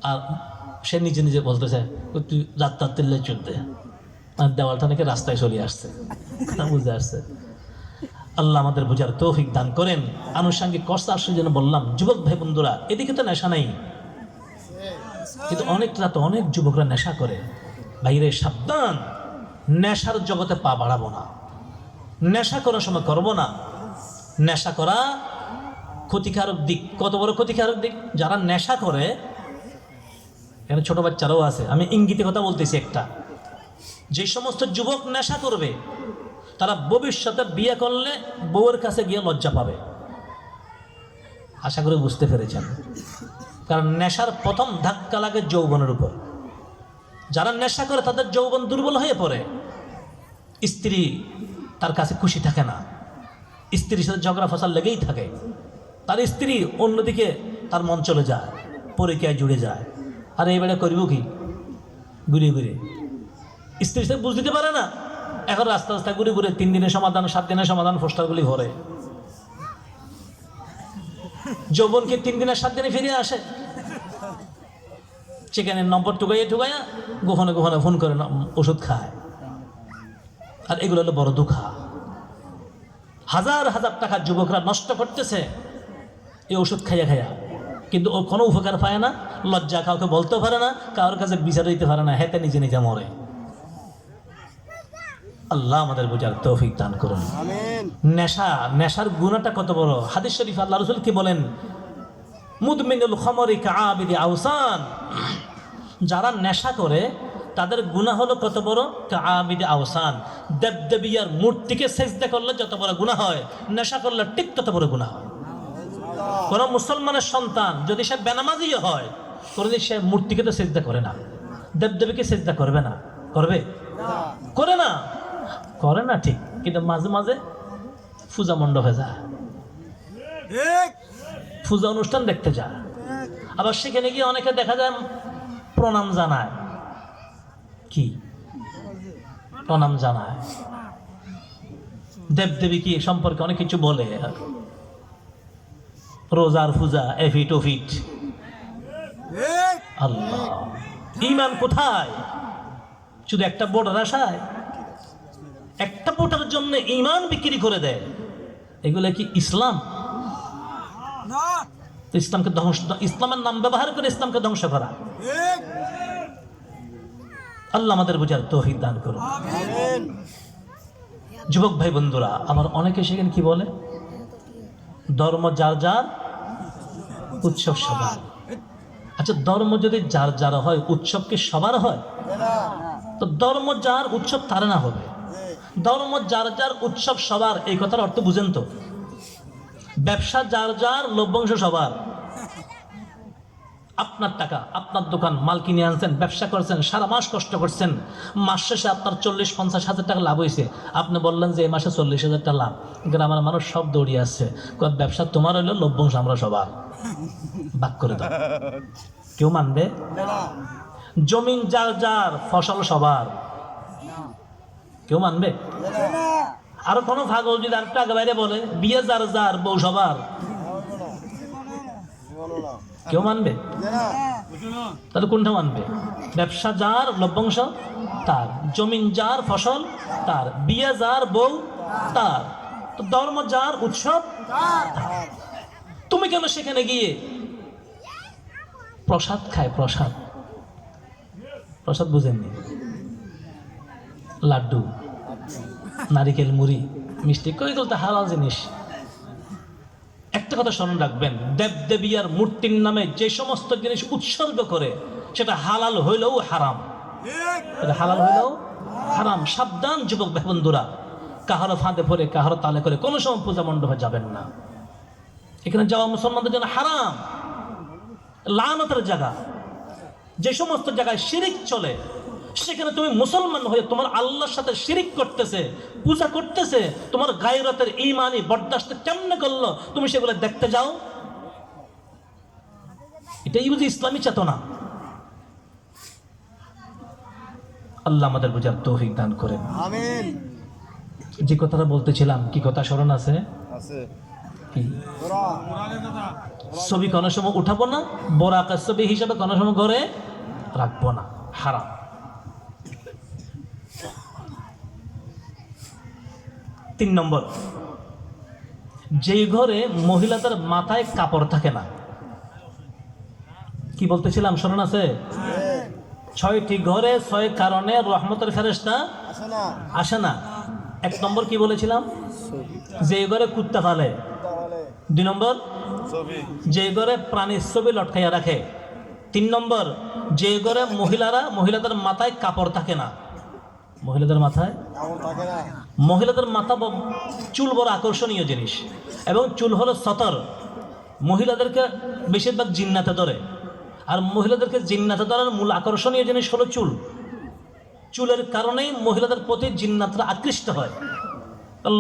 আর সে নিজে নিজে বলতেছে তুই রাত তিল্লে চলতে, আর দেওয়ালটা নাকি রাস্তায় চলে আসছে। বুঝতে আসছে? আল্লাহ আমাদের বোঝার তৌফিক দান করেন। আনুষঙ্গিক কষ্ট আসার জন্য বললাম, যুবক ভাই বন্ধুরা, এদিকে তো নেশা নাই, কিন্তু অনেকটা তো অনেক যুবকরা নেশা করে। বাইরে সাবধান, নেশার জগতে পা বাড়াবো না, নেশা করার সময় করবো না। নেশা করা ক্ষতিকারক দিক। কত বড় ক্ষতিকারক দিক? যারা নেশা করে, এখানে ছোট বাচ্চারাও আছে, আমি ইঙ্গিতে কথা বলতেছি একটা, যে সমস্ত যুবক নেশা করবে তারা ভবিষ্যতে বিয়ে করলে বউয়ের কাছে গিয়ে লজ্জা পাবে। আশা করি বুঝতে পেরেছেন। কারণ নেশার প্রথম ধাক্কা লাগে যৌবনের উপর। যারা নেশা করে তাদের যৌবন দুর্বল হয়ে পড়ে, স্ত্রী তার কাছে খুশি থাকে না, স্ত্রীর সাথে ঝগড়া ফসাল লেগেই থাকে, তার স্ত্রী অন্যদিকে তার মন চলে যায়, পরকীয়ায় জুড়ে যায়। আর এইবারে করব কি? ঘুরে ঘুরে স্ত্রীর সাথে বুঝ দিতে পারে না, এখন রাস্তা রাস্তা ঘুরে ঘুরে 3 দিনের সমাধান 7 দিনের সমাধান পোস্টারগুলি ভরে। যৌবনকে 3 দিনের 7 দিনে ফিরে আসে, সেখানে নম্বর ঠুকাইয়া গোপনে গোপনে ফোন করে ওষুধ খায়। আর এগুলো হলো বড় দুঃখা। হাজার হাজার টাকা যুবকরা নষ্ট করতেছে এই ওষুধ খাইয়া খাইয়া, কিন্তু ও কোনো উপকার পায় না, লজ্জা কাউকে বলতেও পারে না, কারোর কাছে বিচার দিতে পারে না, হেতে নিজে নিজে মরে। আল্লাহ আমাদের বোঝার তৌফিক দান করুন। নেশার গুনাহটা কত বড়! হাদিস শরীফ আল্লাহ রাসূল কি বলেন? মুদমিনুল খামরি কাআবিদি আওসান। যারা নেশা করে তাদের গুনাহ হলো কত বড়? কাআবিদি আওসান। দেবদেবিয়ার মূর্তিকে সেজদা করলে যত বড় গুনাহ হয়, নেশা করলে ঠিক তত বড় গুনাহ হয়। কোন মুসলমানের সন্তান যদি সে বেনামাজিও হয়, কোনদিন সে মূর্তিকে তো সেজদা করে না, দেবদেবীকে সেজদা করবে না। করবে? করে না ঠিক, কিন্তু মাঝে মাঝে পূজা মণ্ডপে যায়, পূজা অনুষ্ঠান দেখতে যায়, আবার সেখানে গিয়ে অনেকে দেখা যায় প্রণাম জানায়। কি প্রণাম জানায়? দেবদেবী কি সম্পর্কে অনেক কিছু বলে, রোজার পূজা এফিট ওফিট। আল্লাহ, ঈমান কোথায়? শুধু একটা ভোটের আশায়, একটা ভোটের জন্য ঈমান বিক্রি করে দেয়। এগুলো কি ইসলাম? ইসলামকে ধ্বংস, ইসলামের নাম ব্যবহার করে ইসলামকে ধ্বংস করা। আল্লাহ আমাদের বোঝার তৌফিক দান করুন। যুবক ভাই বন্ধুরা, আবার অনেকে সেখানে কি বলে? ধর্ম যার যার, উৎসব সবার। আচ্ছা, ধর্ম যদি যার যার হয়, উৎসব কি সবার হয়? তো ধর্ম যার, উৎসব তার না হবে। ধর্ম যার যার, উৎসব সবার, এই কথার অর্থ বুঝেন তো? ব্যবসা যার যার, লভ্যাংশ সবার। আপনার টাকা, আপনার দোকান, মাল কিনে আনছেন, ব্যবসা করছেন, সারা মাস কষ্ট করছেন, মাস শেষে আপনার 40-50 হাজার টাকা লাভ হয়েছে। আপনি বললেন যে এই মাসে 40,000 টাকা লাভ। গ্রামের মানুষ সব দৌড়িয়ে আসছে, ব্যবসা তোমার হইলো, লভ্যাংশ আমরা সবার, ভাগ করে দাও। কেউ মানবে? জমিন যার যার, ফসল সবার। কেউ মানবে? আরো কোনো পাগল যদি আরেকটু আগে বাইরে বলে বিয়ে যার যার, বউ সবার, কেউ মানবে? তাহলে কোনটা মানবে? ব্যবসা যার, লভ্যাংশ তার, জমিন যার, ফসল তার, বিয়ে যার, বউ তার, তো ধর্ম যার, উৎসব তার। তুমি কেন সেখানে গিয়ে প্রসাদ খায়? প্রসাদ, প্রসাদ বুঝেননি? লাড্ডু, নারিকেল, মুড়ি, মিষ্টি, কইগুলো তো হালাল জিনিস। একটা কথা স্মরণ রাখবেন, দেবদেবিয়ার মূর্তির নামে যে সমস্ত জিনিস উৎসর্গ করে, সেটা হালাল হইলেও হারাম। এটা হালাল হইলেও হারাম। সাবধান যুবক ভাই বন্ধুরা, কাহারো ফাঁদে পড়ে, কাহারো তালে করে কোনো সময় পূজা মণ্ডপে যাবেন না। এখানে যাওয়া মুসলমানদের জন্য হারাম, লানতের জায়গা। যে সমস্ত জায়গায় শিরিক চলে, সেখানে তুমি মুসলমান হয়ে তোমার আল্লাহর সাথে শিরিক করতেছে, পূজা করতেছে, তোমার গায়রতের ঈমানি বরদাস্ত কেমনে করলো, তুমি সেগুলো দেখতে যাও? এটাই বুঝি ইসলামী চেতনা? আল্লাহ আমাদের বোঝার তৌফিক দান করেন। আমিন। যে কথাটা বলতেছিলাম, কি কথা স্মরণ আছে? কি ছবি কোনো সময় উঠাবো না, বোরাকের ছবি হিসাবে কোনো সময় ঘরে রাখবো না, হারাম। তিন নম্বর, যেই ঘরে মহিলাদের মাথায় কাপড় থাকে না। কি বলতেছিলাম স্মরণ আছে? 6টি ঘরে 6 কারণে রহমতের ফেরেশতা আসে না। এক নম্বর কি বলেছিলাম? যে ঘরে কুত্তা ফালে। 2 নম্বর যে ঘরে প্রাণীর ছবি লটকাইয়া রাখে। 3 নম্বর যে ঘরে মহিলাদের মাথায় কাপড় থাকে না। মহিলাদের মাথা চুল বড় আকর্ষণীয় জিনিস, এবং চুল হলো সতর। মহিলাদেরকে বেশিরভাগ জিন্নাতে ধরে, আর মহিলাদেরকে জিন্নাতে ধরার মূল আকর্ষণীয় জিনিস হলো চুল। চুলের কারণেই মহিলাদের প্রতি জিন্নাতরা আকৃষ্ট হয়।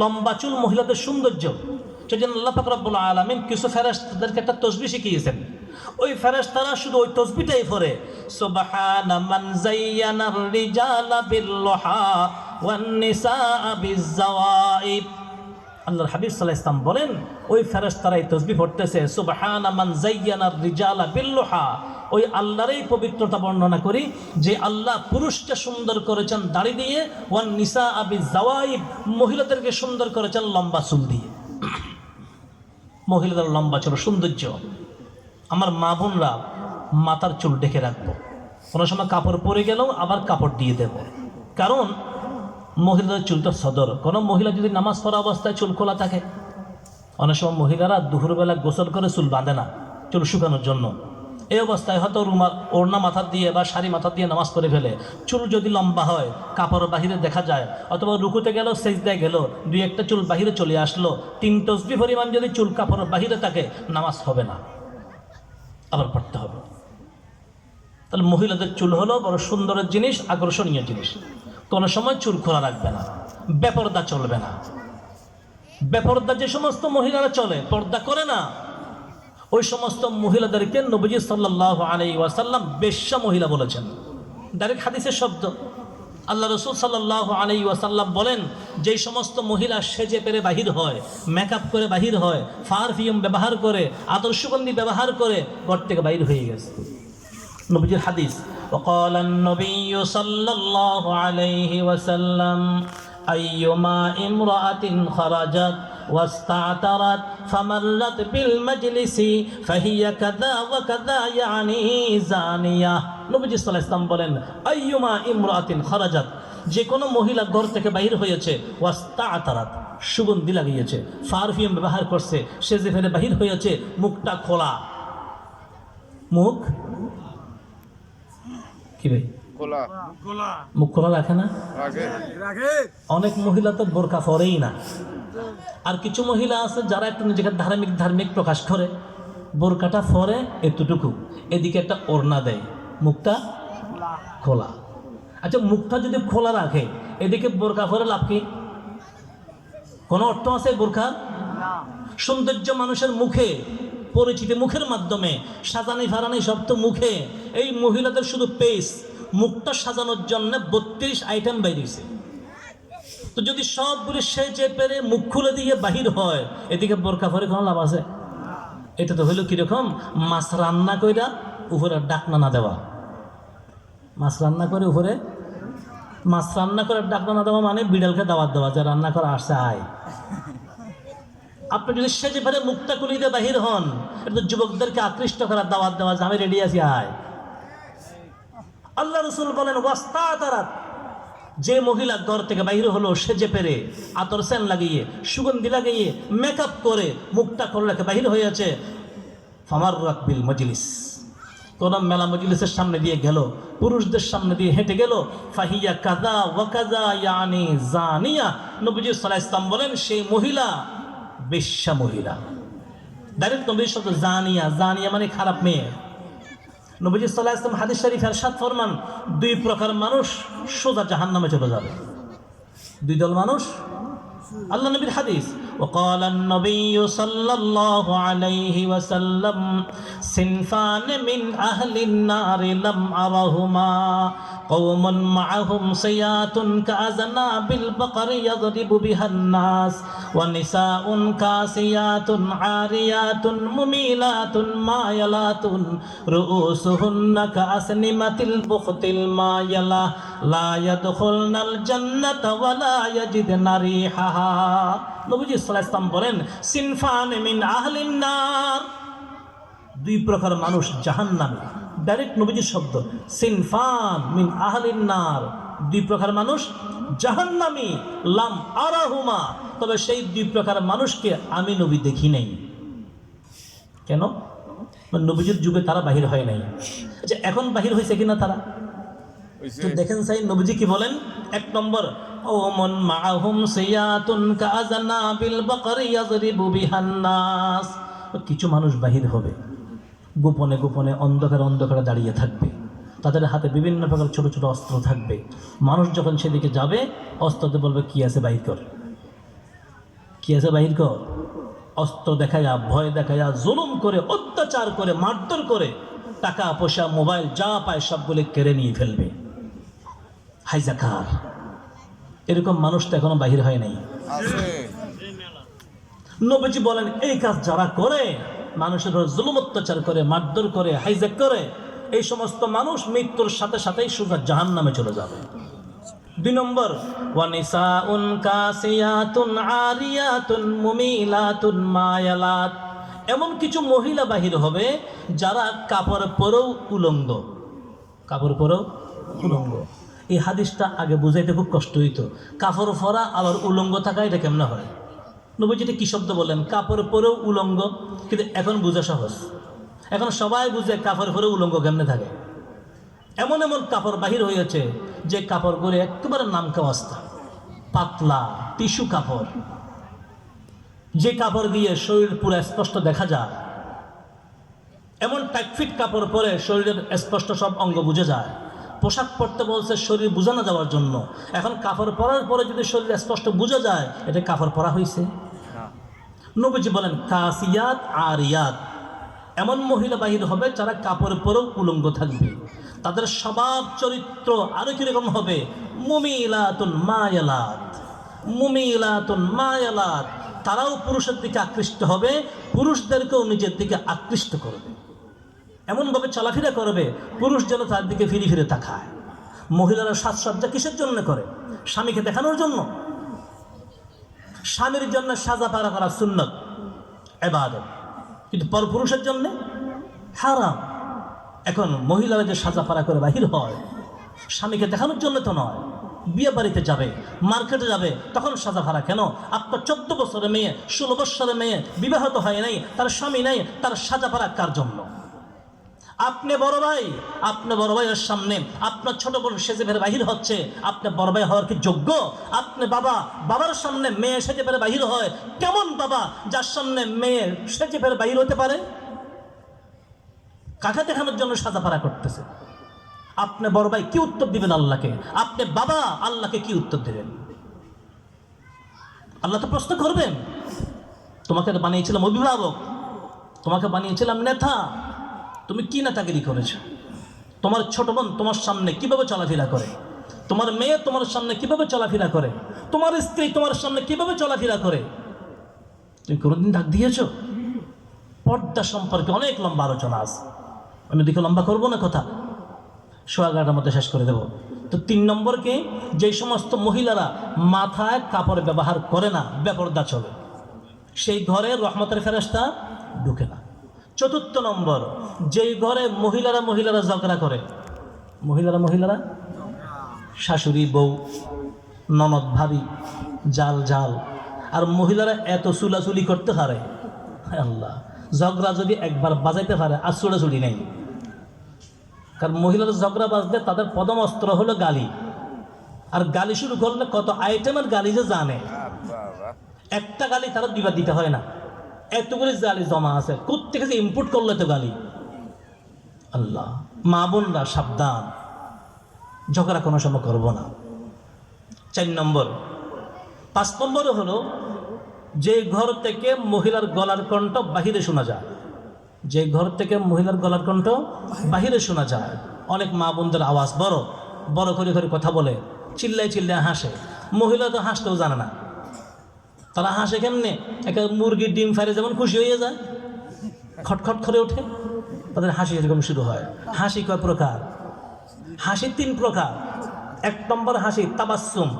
লম্বা চুল মহিলাদের সৌন্দর্য। সেজন্য আল্লাহ পাক রব্বুল আলামিন কিছু ফেরেশতাদেরকে একটা তাসবিহ শিখিয়েছেন। ওই ফেরেশতারা শুধু ওই তাসবিহটাই পড়ে, সুবহানা মান যায়্যানার রিজালা বিল-লুহা ওয়ান নিসা বিজ-যাওয়াইব। আল্লাহর হাবিব সাল্লাল্লাহু আলাইহি ওয়াসাল্লাম বলেন, ওই ফেরেশতারা এই তাসবিহ পড়তেছে, সুবহানা মান যায়্যানার রিজালা বিল-লুহা। ওই আল্লাহরই পবিত্রতা বর্ণনা করি যে আল্লাহ পুরুষকে সুন্দর করেছেন দাড়ি দিয়ে, ওয়ান নিসা বিজ-যাওয়াইব, মহিলাদেরকে সুন্দর করেছেন লম্বা চুল দিয়ে। মহিলাদের লম্বা চুল সৌন্দর্য। আমার মা বোনরা মাথার চুল ঢেকে রাখবো, কোনো সময় কাপড় পরে গেলেও আবার কাপড় দিয়ে দেব, কারণ মহিলাদের চুলটা সদর। কোনো মহিলা যদি নামাজ পড়া অবস্থায় চুল খোলা থাকে, অনেক সময় মহিলারা দুপুরবেলা গোসল করে চুল বাঁধে না চুল শুকানোর জন্য। এই অবস্থায় হয়তো রুমাল ওড়না মাথা দিয়ে বা শাড়ি মাথা দিয়ে নামাজ পড়ে ফেলে। চুল যদি লম্বা হয় কাপড় বাহিরে দেখা যায়, অথবা রুকুতে গেল সেজদায় গেল, 2-1টা চুল বাহিরে চলে আসলো, 3 তসবিহ পরিমাণ যদি চুল কাপড় বাহিরে থাকে নামাজ হবে না, আবার পড়তে হবে। তাহলে মহিলাদের চুল হলো বড় সুন্দরের জিনিস, আকর্ষণীয় জিনিস। কোনো সময় চুল খোলা রাখবে না, বেপর্দা চলবে না। বেপর্দা যে সমস্ত মহিলারা চলে, পর্দা করে না, ওই সমস্ত মহিলাদেরকে নবীজি সাল্লাল্লাহু আলাইহি ওয়াসাল্লাম বেশ্যা মহিলা বলেছেন। ডাইরেক্ট হাদিসের শব্দ। আল্লাহ রাসূল সাল্লাল্লাহু আলাইহি ওয়াসাল্লাম বলেন, যেই সমস্ত মহিলা সেজে পেরে বাহির হয়, মেকআপ করে বাহির হয়, পারফিউম ব্যবহার করে, আদর্শগন্ধি ব্যবহার করে ঘর থেকে বাহির হয়ে গেছে। নবীজির হাদিস, وقال النبي صلى الله عليه وسلم أيما امرأة خرجت واستعترت فمرت بالمجلس فهي كذا وكذا يعني زانية। নবীজি সাল্লাল্লাহু আলাইহি ওয়াসাল্লাম বলেন, আইয়ুমা ইমরাতিন খারাজাত, যে কোনো মহিলা ঘর থেকে বাইরে হয়েছে, ওয়াস্তাআতারাত, সুগন্ধি লাগিয়েছে, পারফিউম ব্যবহার করছে, সে যে ফেলে বাহির হয়েছে, মুখটা খোলা, মুখ কি ভাই মুখ খোলা রাখে না? অনেক মহিলা তো বোরকা পরেই না। আর কিছু মহিলা আছে যারা একটু নিজেকে ধার্মিক প্রকাশ করে, বোরকাটা পরে এতটুকু, এদিকে একটা ওড়না দেয়, মুখটা খোলা। আচ্ছা, মুখটা যদি খোলা রাখে, এদিকে বোরকা পরে লাভ কি? কোনো অর্থ আছে বোরখা? সৌন্দর্য মানুষের মুখে, পরিচিতি মুখের মাধ্যমে, সাজানি ফারানি সব তো মুখে। এই মহিলাদের শুধু পেস, মুখটা সাজানোর জন্য 32 আইটেম বাইরেছে। তো যদি সবগুলি সেজে পেরে মুখ খুলে দিয়ে বাহির হয়, এদিকে বোরকা পরে কোনো লাভ আছে? এটা তো হইলো কিরকম, মাছ রান্না কইরা উপরে ডাকনা না দেওয়া। মাছ রান্না করে উপরে, মাছ রান্না করে ডাকনা না দেওয়া মানে বিড়ালকে দাওয়াত দেওয়া, যে রান্না করা আসছে আয়। আপনি যদি সেজে পেরে মুখটা খুলে দিয়ে বাহির হন, এটা যুবকদেরকে আকৃষ্ট করার দাওয়াত দেওয়া, যে আমি রেডি আছি আয়। আল্লাহ রাসূল বলেন, ওয়াস্তাতারাত, যে মহিলা ঘর থেকে বাইরে হলো সেজে পেরে, আতর সেন লাগিয়ে, সুগন্ধি লাগিয়ে, মেকআপ করে, মুখটা খোলা রেখে বাহির হয়েছে, ফামাররাত বিল মজলিস, কোন মেলা মজলিসের সামনে দিয়ে গেল, পুরুষদের সামনে দিয়ে হেঁটে গেল, ফাহিয়া কাযা ওয়া কাযা ইয়ানি জানিয়া। নবীজি সাল্লাল্লাহু আলাইহি ওয়াসাল্লাম বলেন, সেই মহিলা বেশ্যা মহিলা। ডাইরেক্ট নবীর শব্দ জানিয়া, জানিয়া মানে খারাপ মেয়ে। নবীজি সাল্লাল্লাহু আলাইহি ওয়াসাল্লাম হাদিস শরীফে ইরশাদ ফরমান, 2 প্রকার মানুষ সোজা জাহান্নামে চলে যাবে। 2 দল মানুষ। আল্লাহ নবীর হাদিস, وقال النبي صلى الله عليه وسلم صنفان من أهل النار لم أرهما قوم معهم سيات كأذناب البقر يضرب بها الناس ونساء كاسيات عاريات مميلات مايلات رؤوسهن كأسنمة البخت المايلة لا يدخلن الجنة ولا يجدن ريحها। নবীজি সাল্লাল্লাহু আলাইহি ওয়াসাল্লাম বলেন, সিনফান মিন আহলিন নার, 2 প্রকার মানুষ জাহান্নামে। ডাইরেক্ট নবীজির শব্দ, সিনফান মিন আহলিন নার, দুই প্রকার মানুষ জাহান্নামী, লাম আরাহুমা, তবে সেই দুই প্রকার মানুষকে আমি নবী দেখি নাই। কেন? নবীজির যুগে তারা বাহির হয় নাই, যে এখন বাহির হয়েছে কিনা তারা তো দেখেন। সাই নবীজি কি বলেন? এক নম্বর, ওমন মাআহুম সিয়াতুন কাযানাবিল বাকরি ইয়াযরিবু বিহান নাস, কিছু মানুষ বাহির হবে গোপনে গোপনে, অন্ধকারে অন্ধকারে দাঁড়িয়ে থাকবে, তাদের হাতে বিভিন্ন প্রকার ছোট ছোট অস্ত্র থাকবে। মানুষ যখন সেদিকে যাবে অস্ত্রতে বলবে কি আছে বাহির কর, কি আছে বাহির কর। অস্ত্র দেখায়া, ভয় দেখায়া, জুলুম করে, অত্যাচার করে, মারধর করে, টাকা পয়সা, মোবাইল যা পায় সবগুলো কেড়ে নিয়ে ফেলবে। হাইজাকার, এরকম মানুষ তো এখনো বাহির হয় নাই। নবীজি বলেন এই কাজ যারা করে, মানুষের উপর জুলুম অত্যাচার করে, মারধর করে, হাইজ্যাক করে, এই সমস্ত মানুষ মৃত্যুর সাথে সাথেই সোজা জাহান্নামে চলে যাবে। দুই নম্বর, ওয়ানিসাউন কাসিয়াতুন আরিয়াতুন মুমিলাতুন মায়ালাত, এমন কিছু মহিলা বাহির হবে যারা কাপড় পরেও উলঙ্গ, কাপড় পরেও উলঙ্গ। এই হাদিসটা আগে বুঝাইতে খুব কষ্ট হইতো, কাপড় পরা আবার উলঙ্গ থাকা এটা কেমন হয়। নবীজি কি শব্দ বললেন? কাপড় পরেও উলঙ্গ, কিন্তু এখন বোঝা সহজ। এখন সবাই বুঝে কাপড় পরে উলঙ্গ কেমনে থাকে। এমন এমন কাপড় বাহির হয়েছে যে কাপড়গুলো একেবারে নামকা অবস্থা, পাতলা টিস্যু কাপড়, যে কাপড় দিয়ে শরীর পুরো স্পষ্ট দেখা যায়। এমন টাইটফিট কাপড় পরে শরীরের স্পষ্ট সব অঙ্গ বুঝে যায়। পোশাক পরতে বলছে শরীর বোঝানো যাওয়ার জন্য, এখন কাপড় পরার পরে যদি শরীর স্পষ্ট বোঝা যায়, এটা কাপড় পরা হয়েছে। নবীজি বলেন কাসিয়াত আরিয়াত, এমন মহিলা বাহির হবে যারা কাপড় পরেও উলঙ্গ থাকবে। তাদের স্বভাব চরিত্র আরো কিরকম হবে? মুমিলাতুন মায়ালাত, মুমিলাতুন মায়ালাত, তারাও পুরুষের দিকে আকৃষ্ট হবে, পুরুষদেরকেও নিজের দিকে আকৃষ্ট করবে। এমনভাবে চলাফেরা করবে পুরুষ যেন তার দিকে ফিরে ফিরে তাকায়। মহিলারা সাজসজ্জা কিসের জন্য করে? স্বামীকে দেখানোর জন্য। স্বামীর জন্য সাজা পারা করা সুন্নত, ইবাদত, কিন্তু পরপুরুষের জন্য হারাম। এখন মহিলারা যে সাজা পারা করে বাহির হয়, স্বামীকে দেখানোর জন্য তো নয়। বিয়ে বাড়িতে যাবে, মার্কেটে যাবে, তখন সাজা ভাড়া কেন? আপনার 14 বছরের মেয়ে, 16 বছরের মেয়ে বিবাহিত হয় নাই, তার স্বামী নাই, তার সাজা ভাড়া কার জন্য? আপনি বড় ভাই, আপনি বড় ভাইয়ের সামনে আপনার ছোট বোন সেজে ফেরে বাহির হচ্ছে, আপনি বড় ভাই হওয়ার কি যোগ্য? আপনি বাবা, বাবার সামনে মেয়ে সেজে ফেরে বাহির হয়, কেমন বাবা যার সামনে মেয়ে সেজে ফেরে বাহির হতে পারে? কাকে দেখানোর জন্য সাজা পাড়া করতেছে? আপনি বড় ভাই কি উত্তর দিবেন আল্লাহকে? আপনি বাবা আল্লাহকে কি উত্তর দিবেন? আল্লাহ তো প্রশ্ন করবেন। তোমাকে বানিয়েছিলাম অভিভাবক, তোমাকে বানিয়েছিলাম নেতা, তুমি কি নেতাগিরি করেছো? তোমার ছোট বোন তোমার সামনে কিভাবে চলাফেরা করে? তোমার মেয়ে তোমার সামনে কিভাবে চলাফেরা করে? তোমার স্ত্রী তোমার সামনে কিভাবে চলাফেরা করে? তুমি কোনোদিন ডাক দিয়েছো? পর্দা সম্পর্কে অনেক লম্বা আলোচনা আছে, আমি দিকে লম্বা করবো না, কথা 11:15 মধ্যে শেষ করে দেব। তো 3 নম্বরকে, যে সমস্ত মহিলারা মাথায় কাপড় ব্যবহার করে না, বেপরদা চলে, সেই ঘরে রহমতের ফেরেশতা ঢুকে না। 4 নম্বর, যেই ঘরে মহিলারা ঝগড়া করে, মহিলারা শাশুড়ি বউ, ননদ ভাবি, জাল, আর মহিলারা এত চুলাচুলি করতে পারে, আল্লাহ, ঝগড়া যদি একবার বাজাইতে পারে আর চুলাচুলি নেই। কারণ মহিলারা ঝগড়া বাজলে তাদের প্রথম অস্ত্র হলো গালি, আর গালি শুরু করলে কত আইটেমের গালি যে জানে। একটা গালি তারা 2বার দিতে হয় না, এতগুলি গালি জমা আছে, কোত্থেকে যে ইম্পোর্ট করলে তো গালি। আল্লাহ, মা বোনরা সাবধান, ঝগড়া কোনো সময় করবো না। 4 নম্বর। 5 নম্বরে হলো, যে ঘর থেকে মহিলার গলার কণ্ঠ বাহিরে শোনা যায়, যে ঘর থেকে মহিলার গলার কণ্ঠ বাহিরে শোনা যায়, অনেক মা বোনদের আওয়াজ বড় বড় করে কথা বলে, চিল্লায় হাসে। মহিলা তো হাসতেও জানে না, তারা হাসে কেমনে? একটা মুরগির ডিম ফাইরে যেমন খুশি হয়ে যায়, খটখট করে ওঠে, তাদের হাসি এরকম শুরু হয়। হাসি কয় প্রকার? হাসি 3 প্রকার। 1 নম্বর হাসি তাবাসসুম,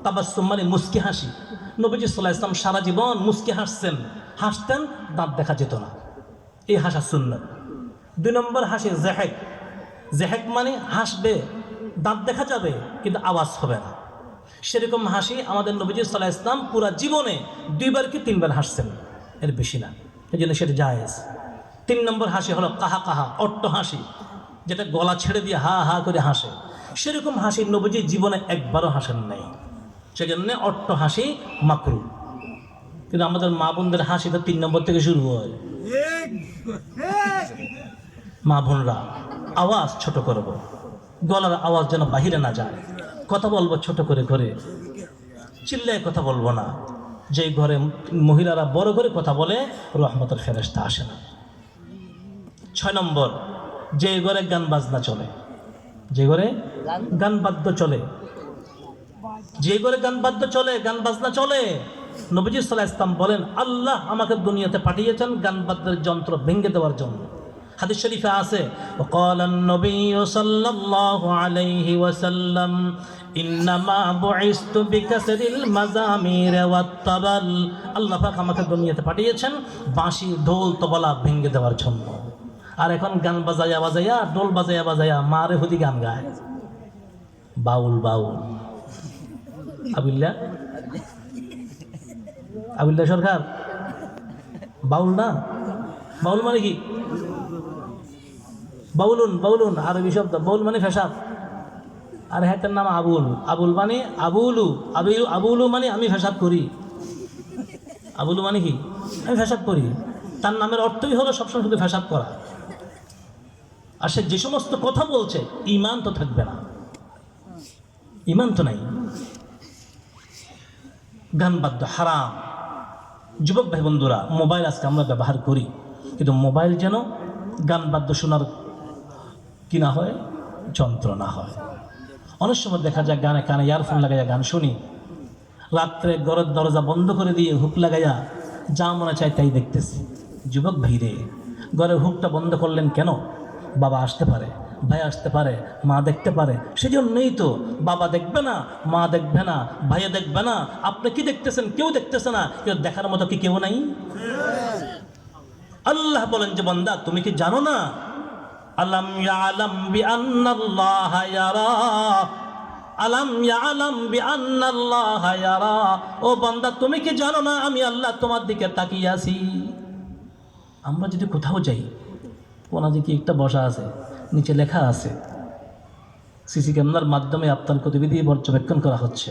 তাবাসসুম মানে মুস্কি হাসি। নবীজি সাল্লাল্লাহু আলাইহি ওয়াসাল্লাম সারা জীবন মুস্কি হাসতেন, দাঁত দেখা যেত না, এই হাসা সুন্নাত। 2 নম্বর হাসি জেহেক, জেহেক মানে হাসবে দাঁত দেখা যাবে কিন্তু আওয়াজ হবে না। সেরকম হাসি আমাদের নবীজি সাল্লাল্লাহু আলাইহি ওয়াসাল্লাম পুরা জীবনে 2বার কি 3বার হাসছেন, এর বেশি না, এই জন্য সেটা জায়েজ। 3 নম্বর হাসি হলো কাহা কাহা, অট্ট হাসি, যেটা গলা ছেড়ে দিয়ে হা হা করে হাসে। সেরকম হাসি নবীজি জীবনে একবারও হাসেন নাই, সেজন্য অট্ট হাসি মাকরুহ। কিন্তু আমাদের মা বোনদের হাসি তো 3 নম্বর থেকে শুরু হয়। মা বোনরা আওয়াজ ছোট করব, গলার আওয়াজ যেন বাহিরে না যায়, কথা বলবো ছোট করে করে, চিল্লায় কথা বলবো না। যে ঘরে মহিলারা বড় করে কথা বলে রহমতের ফেরেশতা আসে না। 6 নম্বর, যে ঘরে গান বাজনা চলে, যে ঘরে গান বাদ্য চলে, যে ঘরে গান বাদ্য চলে, গান বাজনা চলে, নবীজি সাল্লাল্লাহু আলাইহি ওয়াসাল্লাম বলেন আল্লাহ আমাকে দুনিয়াতে পাঠিয়েছেন গান বাদ্যের যন্ত্র ভেঙে দেওয়ার জন্য। হাদিস শরীফে আছে وقال النبي صلى الله عليه وسلم انما بعثت بكسر المزامير والطبل। আল্লাহ পাক আমাকে দুনিয়াতে পাঠিয়েছেন বাঁশি ঢোল তবলা ভেঙে দেওয়ার জন্য। আর এখন গান বাজায়া বাজায়া ঢোল বাজায়া বাজায়া মারে হুদি গান গায়, বাউল বাউল। আবিল্লা আবিল্লা সরকার বাউল না, বাউল মানে কি? বাউলুন, বাউলুন আরবি শব্দ, বাউল মানে ফেসাদ। আর হ্যাটার নাম আবুল, আবুল মানে আবুলু, আবুলু মানে আমি ফেসাদ করি। আবুলু মানে কি? আমি ফেসাদ করি। তার নামের অর্থই হলো সবসময় শুধু ফেসাদ করা। আর সে যে সমস্ত কথা বলছে ইমান তো থাকবে না, ইমান তো নাই। গান বাদ্য হারাম। যুবক ভাই বন্ধুরা, মোবাইল আজকে আমরা ব্যবহার করি, কিন্তু মোবাইল যেন গান বাদ্য শোনার কি না হয়, যন্ত্র না হয়। অনেক সময় দেখা যায় গানে কানে ইয়ারফোন লাগাইয়া গান শুনি, রাত্রে ঘরের দরজা বন্ধ করে দিয়ে হুক লাগাইয়া যা মনে চায় তাই দেখতেছি। যুবক ভাইরে, ঘরের হুকটা বন্ধ করলেন কেন? বাবা আসতে পারে, ভাই আসতে পারে, মা দেখতে পারে, সেজন্যই তো। বাবা দেখবে না, মা দেখবে না, ভাইয়া দেখবে না, আপনি কি দেখতেছেন? কেউ দেখতেছে না। কেউ দেখার মতো কি কেউ নাই? আল্লাহ বলেন যে বান্দা তুমি কি জানো না, আলাম ইয়ালাম বিআন্নাল্লাহা ইয়ারা, আলাম ইয়ালাম বিআন্নাল্লাহা ইয়ারা। ও বান্দা তুমি কি জানো না আমি আল্লাহ তোমার দিকে তাকিয়ে আছি। আমরা যদি কোথাও যাই, কোনা দিকে একটা বসা আছে, নিচে লেখা আছে সিসি ক্যামেরার মাধ্যমে আপনার গতিবিধি পর্যবেক্ষণ করা হচ্ছে,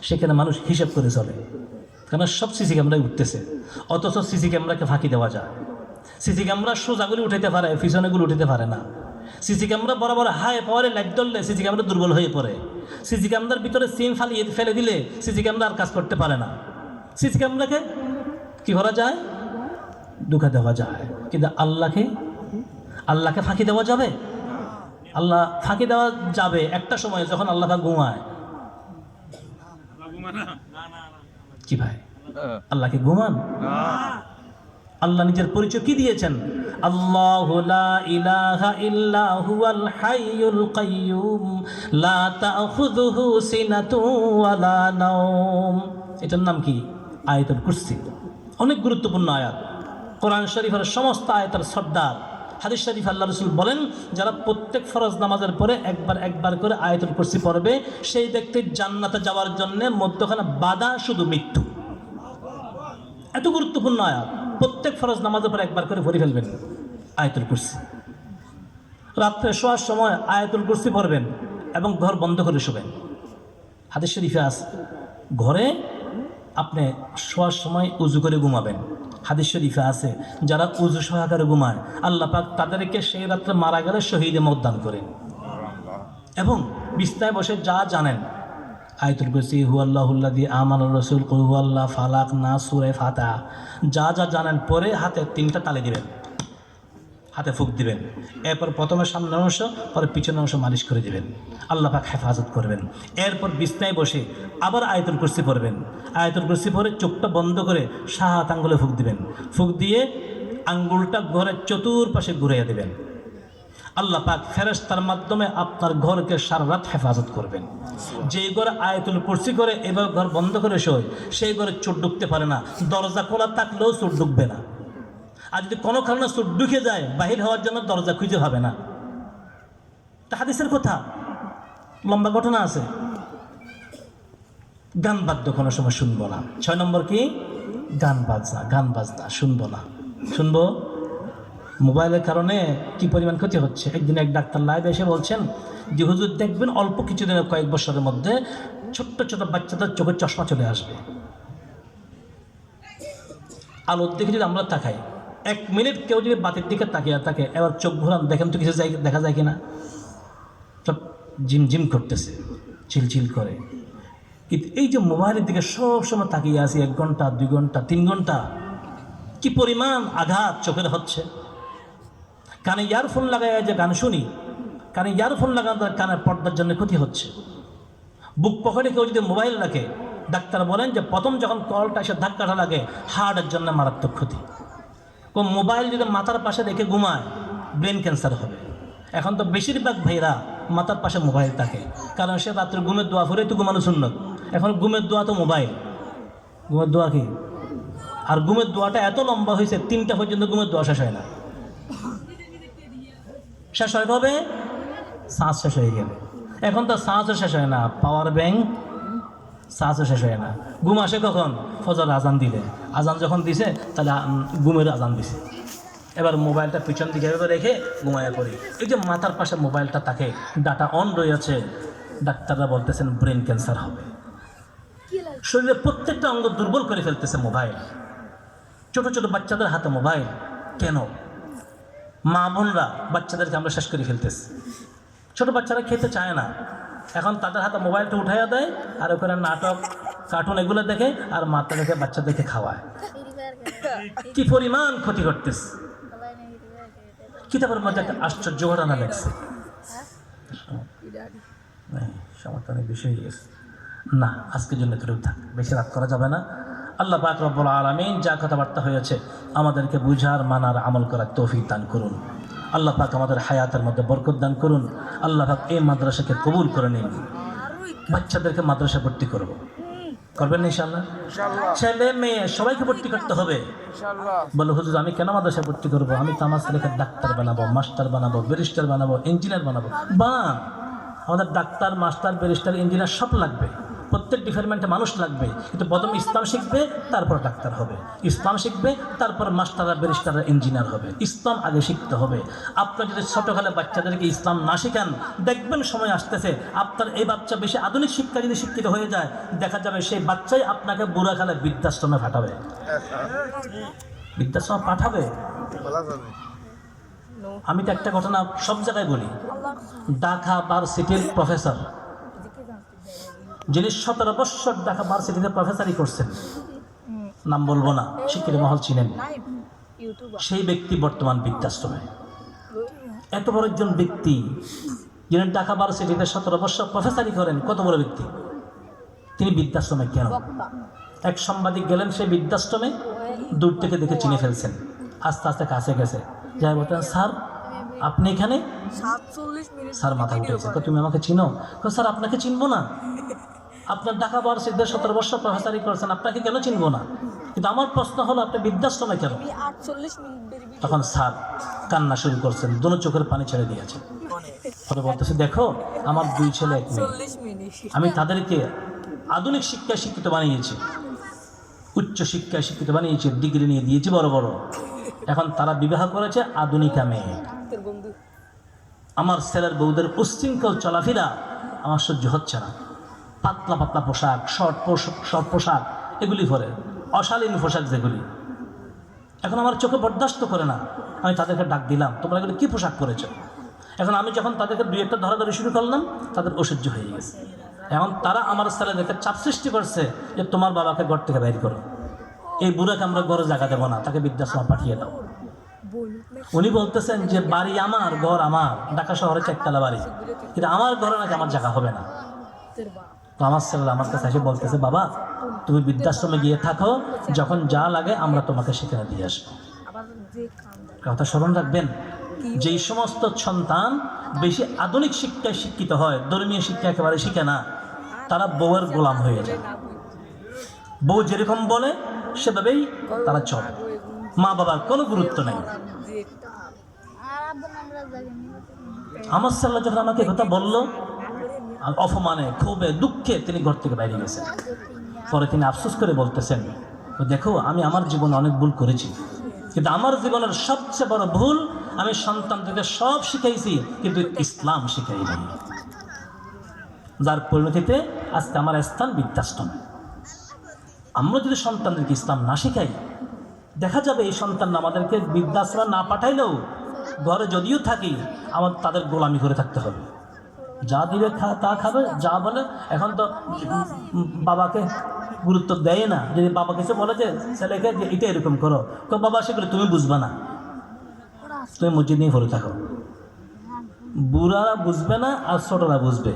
সেখানে মানুষ হিসাব করে চলে, কারণ সব সিসি ক্যামেরায় উঠতেছে। অথচ সিসি ক্যামেরাকে ফাঁকি দেওয়া যায়। সিসি ক্যামেরা সোজাগুলি উঠাইতে পারে, পিছনেগুলো উঠাইতে পারে না। সিসি ক্যামেরা বরাবর হাই পাওয়ারে লাইট ধরলে সিসি ক্যামেরা দুর্বল হয়ে পড়ে। সিসি ক্যামেরার ভিতরে সিম ফেলে দিলে সিসি ক্যামেরা আর কাজ করতে পারে না। সিসি ক্যামেরাকে কি করা যায়? ধোঁকা দেওয়া যায়। কিন্তু আল্লাহকে ফাঁকি দেওয়া যাবে? আল্লাহ ফাঁকি দেওয়া যাবে একটা সময়, যখন আল্লাহ ঘুমায়। কি ভাই, আল্লাহকে ঘুমান? আল্লাহ নিজের পরিচয় কি দিয়েছেন? আল্লাহু লা ইলাহা ইল্লা হুয়াল হাইয়ুল কাইয়্যুম লা তাখুযুহু সিনাতুন ওয়ালা নাওম। এটার নাম কি? আয়াতুল কুরসি। অনেক গুরুত্বপূর্ণ আয়াত, কোরআন শরীফের সমস্ত আয়াতের সর্দার। হাদিস শরীফ আল্লাহ রাসূল বলেন, যারা প্রত্যেক ফরজ নামাজের পরে একবার করে আয়াতুল কুরসি পড়বে, সেই ব্যক্তির জান্নাতে যাওয়ার জন্য মধ্যখানে বাধা শুধু মৃত্যু। এত গুরুত্বপূর্ণ আয়াত। প্রত্যেক ফরজ নামাজের পরে একবার করে পড়ে ফেলবেন আয়াতুল কুরসি। রাত্রে শোয়ার সময় আয়াতুল কুরসি পড়বেন এবং ঘর বন্ধ করে শোবেন। হাদিস শরীফে আছে ঘরে আপনি শোয়ার সময় উজু করে ঘুমাবেন। হাদিস শরীফে আছে যারা উজু সহকারে ঘুমায় আল্লাহ পাক তাদেরকে সেই রাত্রে মারা গেলে শহীদে মওত দান করেন। এবং বিছানায় বসে যা জানেন আয়াতুল কুরসি, হুয়াল্লাহুল্লাযী আমানার রাসূল, কুল হুয়াল্লাহ, ফালাক, নাস, সূরা ফাতিহা, যা যা জানেন পরে হাতে 3টা তালি দিবেন, হাতে ফুঁক দিবেন। এরপর প্রথমে সামনের অংশ, পরে পিছনের অংশ মালিশ করে দিবেন। আল্লাহ পাক হেফাজত করবেন। এরপর বিছানায় বসে আবার আয়াতুল কুরসি পড়বেন। আয়াতুল কুরসি পড়ে চোখটা বন্ধ করে সাত আঙ্গুলে ফুঁক দিবেন। ফুঁক দিয়ে আঙ্গুলটা ঘরের চতুর্পাশে ঘুরাইয়া দিবেন। আল্লাহ পাক ফেরেশতার মাধ্যমে আপনার ঘরকে সারা রাত হেফাজত করবেন। যেই ঘরে আয়াতুল কুরসি করে এবার ঘর বন্ধ করে শোয়, সেই ঘরে চোর ঢুকতে পারে না। দরজা খোলা থাকলেও চোর ঢুকবে না। আর যদি কোনো কারণে চোর ঢুকে যায়, বাহির হওয়ার জন্য দরজা খুঁজে হবে না। এটা হাদিসের কথা। লম্বা ঘটনা আছে। গান বাদ্য কোনো সময় শুনবো না। 6 নম্বর কি? গান বাজনা শুনবো না। শুনবো মোবাইলের কারণে কি পরিমাণ ক্ষতি হচ্ছে। একদিন এক ডাক্তার লাইভে এসে বলছেন যে হুজুর দেখবেন অল্প কিছুদিনের কয়েক বছরের মধ্যে ছোট্ট ছোট বাচ্চাদের চোখের চশমা চলে আসবে। আলোর দিকে যদি আমরা তাকাই, 1 মিনিট কেউ যদি বাতির দিকে তাকিয়ে থাকে, এবার চোখ ঘোরান, দেখেন তো কিছু দেখা যায় কিনা? সব ঝিমঝিম করতেছে, চিলচিল করে। কিন্তু এই যে মোবাইলের দিকে সব সময় তাকিয়ে আছি 1 ঘন্টা 2 ঘন্টা 3 ঘন্টা, কি পরিমাণ আঘাত চোখের হচ্ছে। কানে ইয়ারফোন লাগাই যে গান শুনি, কানে ইয়ারফোন লাগানো কানের পর্দার জন্য ক্ষতি হচ্ছে। বুক পকেটে কেউ যদি মোবাইল রাখে, ডাক্তার বলেন যে প্রথম যখন কলটা এসে ধাক্কাটা লাগে হার্টের জন্য মারাত্মক ক্ষতি। মোবাইল যদি মাথার পাশে রেখে ঘুমায় ব্রেন ক্যান্সার হবে। এখন তো বেশিরভাগ ভাইরা মাথার পাশে মোবাইল থাকে, কারণ সে রাত্রে ঘুমের দোয়া ফুরে তো ঘুমানো সুন্নত। এখন ঘুমের দোয়া তো মোবাইল। ঘুমের দোয়া কি? আর ঘুমের দোয়াটা এত লম্বা হয়েছে 3টা পর্যন্ত ঘুমের দোয়া শেষ হয় না। শেষ হয় কবে? শ্বাস শেষ হয়ে গেলে। এখন তো শ্বাসও শেষ হয় না, পাওয়ার ব্যাংক শ্বাসও শেষ হয় না। ঘুম আসে কখন? ফজর আজান দিলে। আজান যখন দিছে তাহলে ঘুমের আজান দিছে। এবার মোবাইলটা পিছন দিকে রেখে ঘুমায়া পড়ি। এই যে মাথার পাশে মোবাইলটা থাকে, ডাটা অন রয়েছে, ডাক্তাররা বলতেছেন ব্রেন ক্যান্সার হবে। শরীরের প্রত্যেকটা অঙ্গ দুর্বল করে ফেলতেছে মোবাইল। ছোট ছোট বাচ্চাদের হাতে মোবাইল। কেন? মা বোনরা বাচ্চাদেরকে আমরা শেষ করে ফেলতেছি। ছোট বাচ্চারা খেতে চায় না, এখন তাদের হাতে মোবাইলটা উঠাইয়া দেয়, আর ওখানে নাটক কার্টুন এগুলো দেখে, আর মাথা দেখে বাচ্চাদেরকে খাওয়ায়। কি পরিমাণ ক্ষতি করতেছে। কিতাবের মধ্যে একটা আশ্চর্য ঘটনা লেখছে। সমর্থনের বিষয় না, আজকের জন্য কেউ থাক, বেশি রাত করা যাবে না। আল্লাহ পাক রব্বুল আলামিন যা কথাবার্তা হয়েছে আমাদেরকে বুঝার, মানার, আমল করার তৌফিক দান করুন। আল্লাহ পাক আমাদের হায়াতের মধ্যে বরকত দান করুন। আল্লাহ পাক এই মাদ্রাসাকে কবুল করে নিন। বাচ্চাদেরকে মাদ্রাসা ভর্তি করব, করবেন না ইনশাআল্লাহ? ছেলে মেয়ে সবাইকে ভর্তি করতে হবে। বলে হুজুর আমি কেন মাদ্রাসা ভর্তি করবো? আমি তো আমার ছেলেকে ডাক্তার বানাবো, মাস্টার বানাবো, ব্যারিস্টার বানাবো, ইঞ্জিনিয়ার বানাবো। আমাদের ডাক্তার, মাস্টার, ব্যারিস্টার, ইঞ্জিনিয়ার সব লাগবে। প্রত্যেক ডিপার্টমেন্টে মানুষ লাগবে, কিন্তু প্রথম ইসলাম শিখবে, তারপর ডাক্তার হবে। ইসলাম শিখবে, তারপর মাস্টাররা, ব্যারিস্টাররা, ইঞ্জিনিয়ার হবে। ইসলাম আগে শিখতে হবে। আপনার যদি ছোটখালে বাচ্চাদেরকে ইসলাম না শিখান, দেখবেন সময় আসতেছে আপনার এই বাচ্চা বেশি আধুনিক শিক্ষা যদি শিক্ষিত হয়ে যায়, দেখা যাবে সেই বাচ্চাই আপনাকে বুড়াকালে বৃদ্ধাশ্রমে পাঠাবে। বৃদ্ধাশ্রমে পাঠাবে। আমি তো একটা ঘটনা সব জায়গায় বলি। ঢাকা ভার্সিটির প্রফেসর, যিনি 17 বছর ঢাকা ভার্সিটিতে প্রফেসরই করছেন, নাম বলবো না, শিক্ষিত মহল চিনেন, সেই ব্যক্তি বর্তমান বৃদ্ধাশ্রমে। এত বড় একজন ব্যক্তি যিনি ঢাকা ভার্সিটিতে 17 বছর প্রফেসরই করেন, কত বড় ব্যক্তি, তিনি বৃদ্ধাশ্রমে কেন? এক সাংবাদিক গেলেন সেই বৃদ্ধাশ্রমে, দূর থেকে দেখে চিনে ফেলছেন, আস্তে আস্তে কাছে গেছে, যাই বলতেন স্যার আপনি এখানে? স্যার মাথা উঠেছে, তুমি আমাকে চিনো? স্যার আপনাকে চিনবো না, আপনার ঢাকা ভার্সিটিতে 17 বছর প্রফেসরই করেছেন, আপনাকে কেন চিনবো না? কিন্তু আমার প্রশ্ন হলো আপনি বৃদ্ধাশ্রমে কেন? তখন স্যার কান্না শুরু করছেন, দুনো চোখের পানি ছেড়ে দিয়েছেন। পরে বলতেছে দেখো আমার 2 ছেলে 1 মেয়ে, আমি তাদেরকে আধুনিক শিক্ষায় শিক্ষিত বানিয়েছি, উচ্চ শিক্ষায় শিক্ষিত বানিয়েছি, ডিগ্রি নিয়ে দিয়েছি বড় বড়। এখন তারা বিবাহ করেছে আধুনিকা মেয়ে। আমার ছেলের বউদের উচ্ছৃঙ্খল চলাফেরা আমার সহ্য হচ্ছে না। পাতলা পাতলা পোশাক, শর্ট পোশাক, এগুলি পরে, অশালীন পোশাক যেগুলি, এখন আমার চোখে বরদাস্ত করে না। আমি তাদেরকে ডাক দিলাম, তোমরা এগুলো কী পোশাক পরেছো? এখন আমি যখন তাদেরকে 2-1টা ধরাধরি শুরু করলাম, তাদের অসহ্য হয়ে গেছে। এখন তারা আমার ছেলেদেরকে চাপ সৃষ্টি করছে যে তোমার বাবাকে ঘর থেকে বাইর করো, এই বুড়াকে আমরা ঘরে জায়গা দেবো না, তাকে বৃদ্ধাশ্রমে পাঠিয়ে দাও। উনি বলতেছেন যে বাড়ি আমার, ঘর আমার, ঢাকা শহরে 4 তলা বাড়ি, কিন্তু আমার ঘরে নাকি আমার জায়গা হবে না। তো আমার ছেলে আমার কাছে এসে বলতেছে বাবা তুমি বৃদ্ধাশ্রমে গিয়ে থাকো, যখন যা লাগে আমরা তোমাকে সেখানে দিয়ে আসবো। কথা স্মরণ রাখবেন, যেই সমস্ত সন্তান বেশি আধুনিক শিক্ষায় শিক্ষিত হয়, ধর্মীয় শিক্ষা একেবারে শিখে না, তারা বউয়ের গোলাম হয়ে যায়। বউ যেরকম বলে সেভাবেই তারা চলে, মা বাবার কোনো গুরুত্ব নেই। আমার ছেলে যখন আমাকে কথা বললো, অপমানে ক্ষোভে দুঃখে তিনি ঘর থেকে বাইরে গেছেন। পরে তিনি আফসোস করে বলতেছেন, দেখো আমি আমার জীবনে অনেক ভুল করেছি, কিন্তু আমার জীবনের সবচেয়ে বড় ভুল আমি সন্তানদেরকে সব শিখাইছি কিন্তু ইসলাম শিখাই নাই, যার পরিণতিতে আজকে আমার স্থান বৃদ্ধাশ্রম। আমরা যদি সন্তানদেরকে ইসলাম না শিখাই, দেখা যাবে এই সন্তান আমাদেরকে বৃদ্ধাশ্রম না পাঠাইলেও ঘরে যদিও থাকি আমাদের তাদের গোলামি করে থাকতে হবে। যা দিবে তা খাবে, যা বলে। এখন তো বাবাকে গুরুত্ব দেয় না। যদি বাবা কিছু বলে যে ছেলেকে যে এটা এরকম করো, তো বাবা সেগুলো তুমি বুঝবে না, তুমি মসজিদ নিয়ে পড়ে থাকো। বুড়ারা বুঝবে না আর ছোটরা বুঝবে।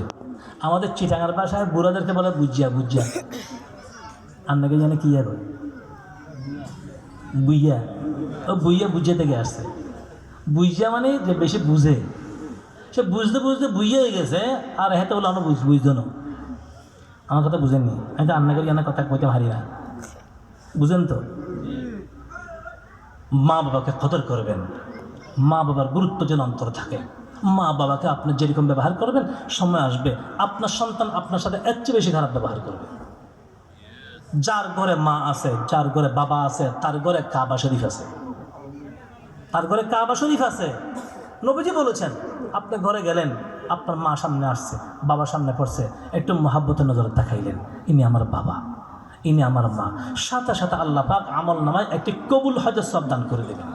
আমাদের চিটাঙ্গার ভাষায় বুড়াদেরকে বলে বুঝিয়া বুঝিয়া, আপনাকে জানে কি আর বুইয়া, ও বুইয়া বুঝিয়া থেকে আসছে। বুঝিয়া মানে যে বেশি বুঝে, সে বুঝতে বুঝতে বুঝিয়ে হয়ে গেছে, আর হেতে বলে আমরা বুঝতো না। আমার কথা বুঝেননি, আমি তো আন্না করি আন্না কথা কইতে পারি না, বুঝেন তো? মা বাবাকে কদর করবেন, মা বাবার গুরুত্ব যেন অন্তরে থাকে। মা বাবাকে আপনি যেরকম ব্যবহার করবেন, সময় আসবে আপনার সন্তান আপনার সাথে এর চেয়ে বেশি খারাপ ব্যবহার করবে। যার ঘরে মা আছে, যার ঘরে বাবা আছে, তার ঘরে কাবা শরীফ আছে, তার ঘরে কাবা শরীফ আছে। নবীজি বলেছেন, আপনি ঘরে গেলেন, আপনার মা সামনে আসছে, বাবা সামনে পড়ছে, একটু মহাব্বতের নজরে তাকাইলেন, ইনি আমার বাবা, ইনি আমার মা, সাথে সাথে আল্লাহ পাক আমল নামায় একটি কবুল হজের সব দান করে দেবেন।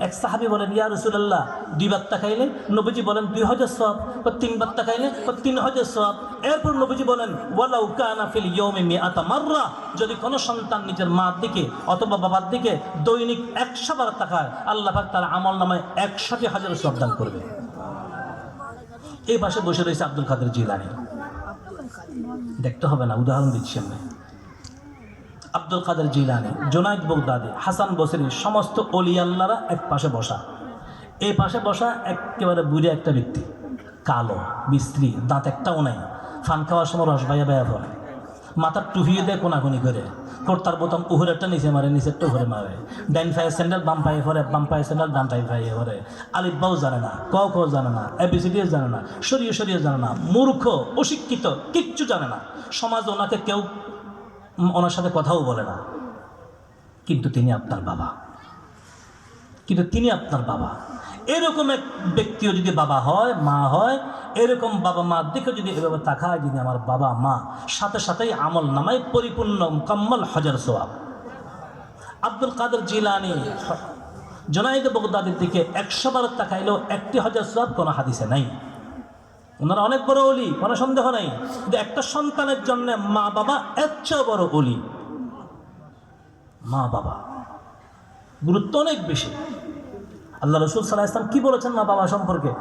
এক সাহাবী বলেন, ইয়া রাসূলুল্লাহ, 2 বার তাকাইলে? নবীজি বলেন 2 হজের সওয়াব। 3 বার তাকাইলে? 3 হজের সওয়াব। এরপর নবীজি বলেন, ওয়ালাউ কানা ফিল ইয়াউমি মিআতা মাররা, যদি কোনো সন্তান নিজের মার দিকে অথবা বাবার দিকে দৈনিক 100 বার তাকায়, আল্লাহ পাক তার আমল নামায় 100টি হজের সওয়াব দান করবে। এই পাশে বসে রয়েছে আব্দুল কাদের জিলানী, দেখতে হবে না, উদাহরণ দিচ্ছি আমি। আব্দুল কাদের জিলানী, জুনাইদ বাগদাদি, হাসান বসরি, সমস্ত ওলি আল্লাহরা এক পাশে বসা। এই পাশে বসা একেবারে বুড়ে একটা ব্যক্তি, কালো, বিশ্রী, দাঁত একটাও নাই, ফান খাওয়ার সময় রস বাইয়া বাইয়া পড়ে, মাথার টুহিয়ে দেয় কোনাকুনি করে, কোর্তার বোতাম উহুরেরটা নিচে মারে, নিচেরটা উপরে মারে, ডাইন পায়ে স্যান্ডেল বাম পায়ে পরে, বাম পায়ে স্যান্ডেল ডান পায়ে পরে, আলিফবাও জানে না, ক খ জানে না, এবিসিডিও জানে না, সরিয়ে জানে না, মূর্খ, অশিক্ষিত, কিচ্ছু জানে না। সমাজ ওনাকে কেউ ওনার সাথে কথাও বলে না, কিন্তু তিনি আপনার বাবা, কিন্তু তিনি আপনার বাবা। এরকম এক ব্যক্তিও যদি বাবা হয়, মা হয়, এরকম বাবা মার দিকে যদি এভাবে তাকায়, যদি আমার বাবা মা, সাথে সাথেই আমল নামায় পরিপূর্ণ মুকাম্মাল হজের সওয়াব। আব্দুল কাদের জিলানী, জুনাইদ বাগদাদির দিকে 100 বার তাকাইলেও একটি হজের সওয়াব কোনো হাদিসে নাই। ওনারা অনেক বড় ওলি, কোনো সন্দেহ নাই, কিন্তু একটা সন্তানের জন্য মা বাবা এর চেয়ে বড় ওলি। মা বাবা গুরুত্ব অনেক বেশি। আল্লাহ রাসূল সাল্লাল্লাহু আলাইহি ওয়াসাল্লাম কি বলেছেন মা বাবা সম্পর্কে?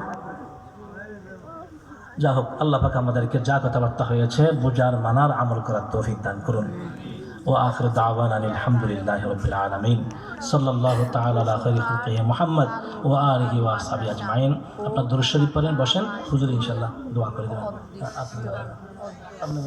যা হোক, আল্লাহ পাক আমাদেরকে যা কথাবার্তা হয়েছে বোঝার, মানার, আমল করার তৌফিক দান করুন। ও আখির দাওয়ানা আলহামদুলিল্লাহি রাব্বিল আলামিন, সাল্লাল্লাহু তাআলা আলা খাইরি খালকিহি মুহাম্মদ ওয়া আলিহি ওয়া আসহাবিহি আজমাইন। আপনার দরুদ শরীফ পড়েন, বসেন, হুজুর ইনশাআল্লাহ দোয়া করে দেবেন। আপনি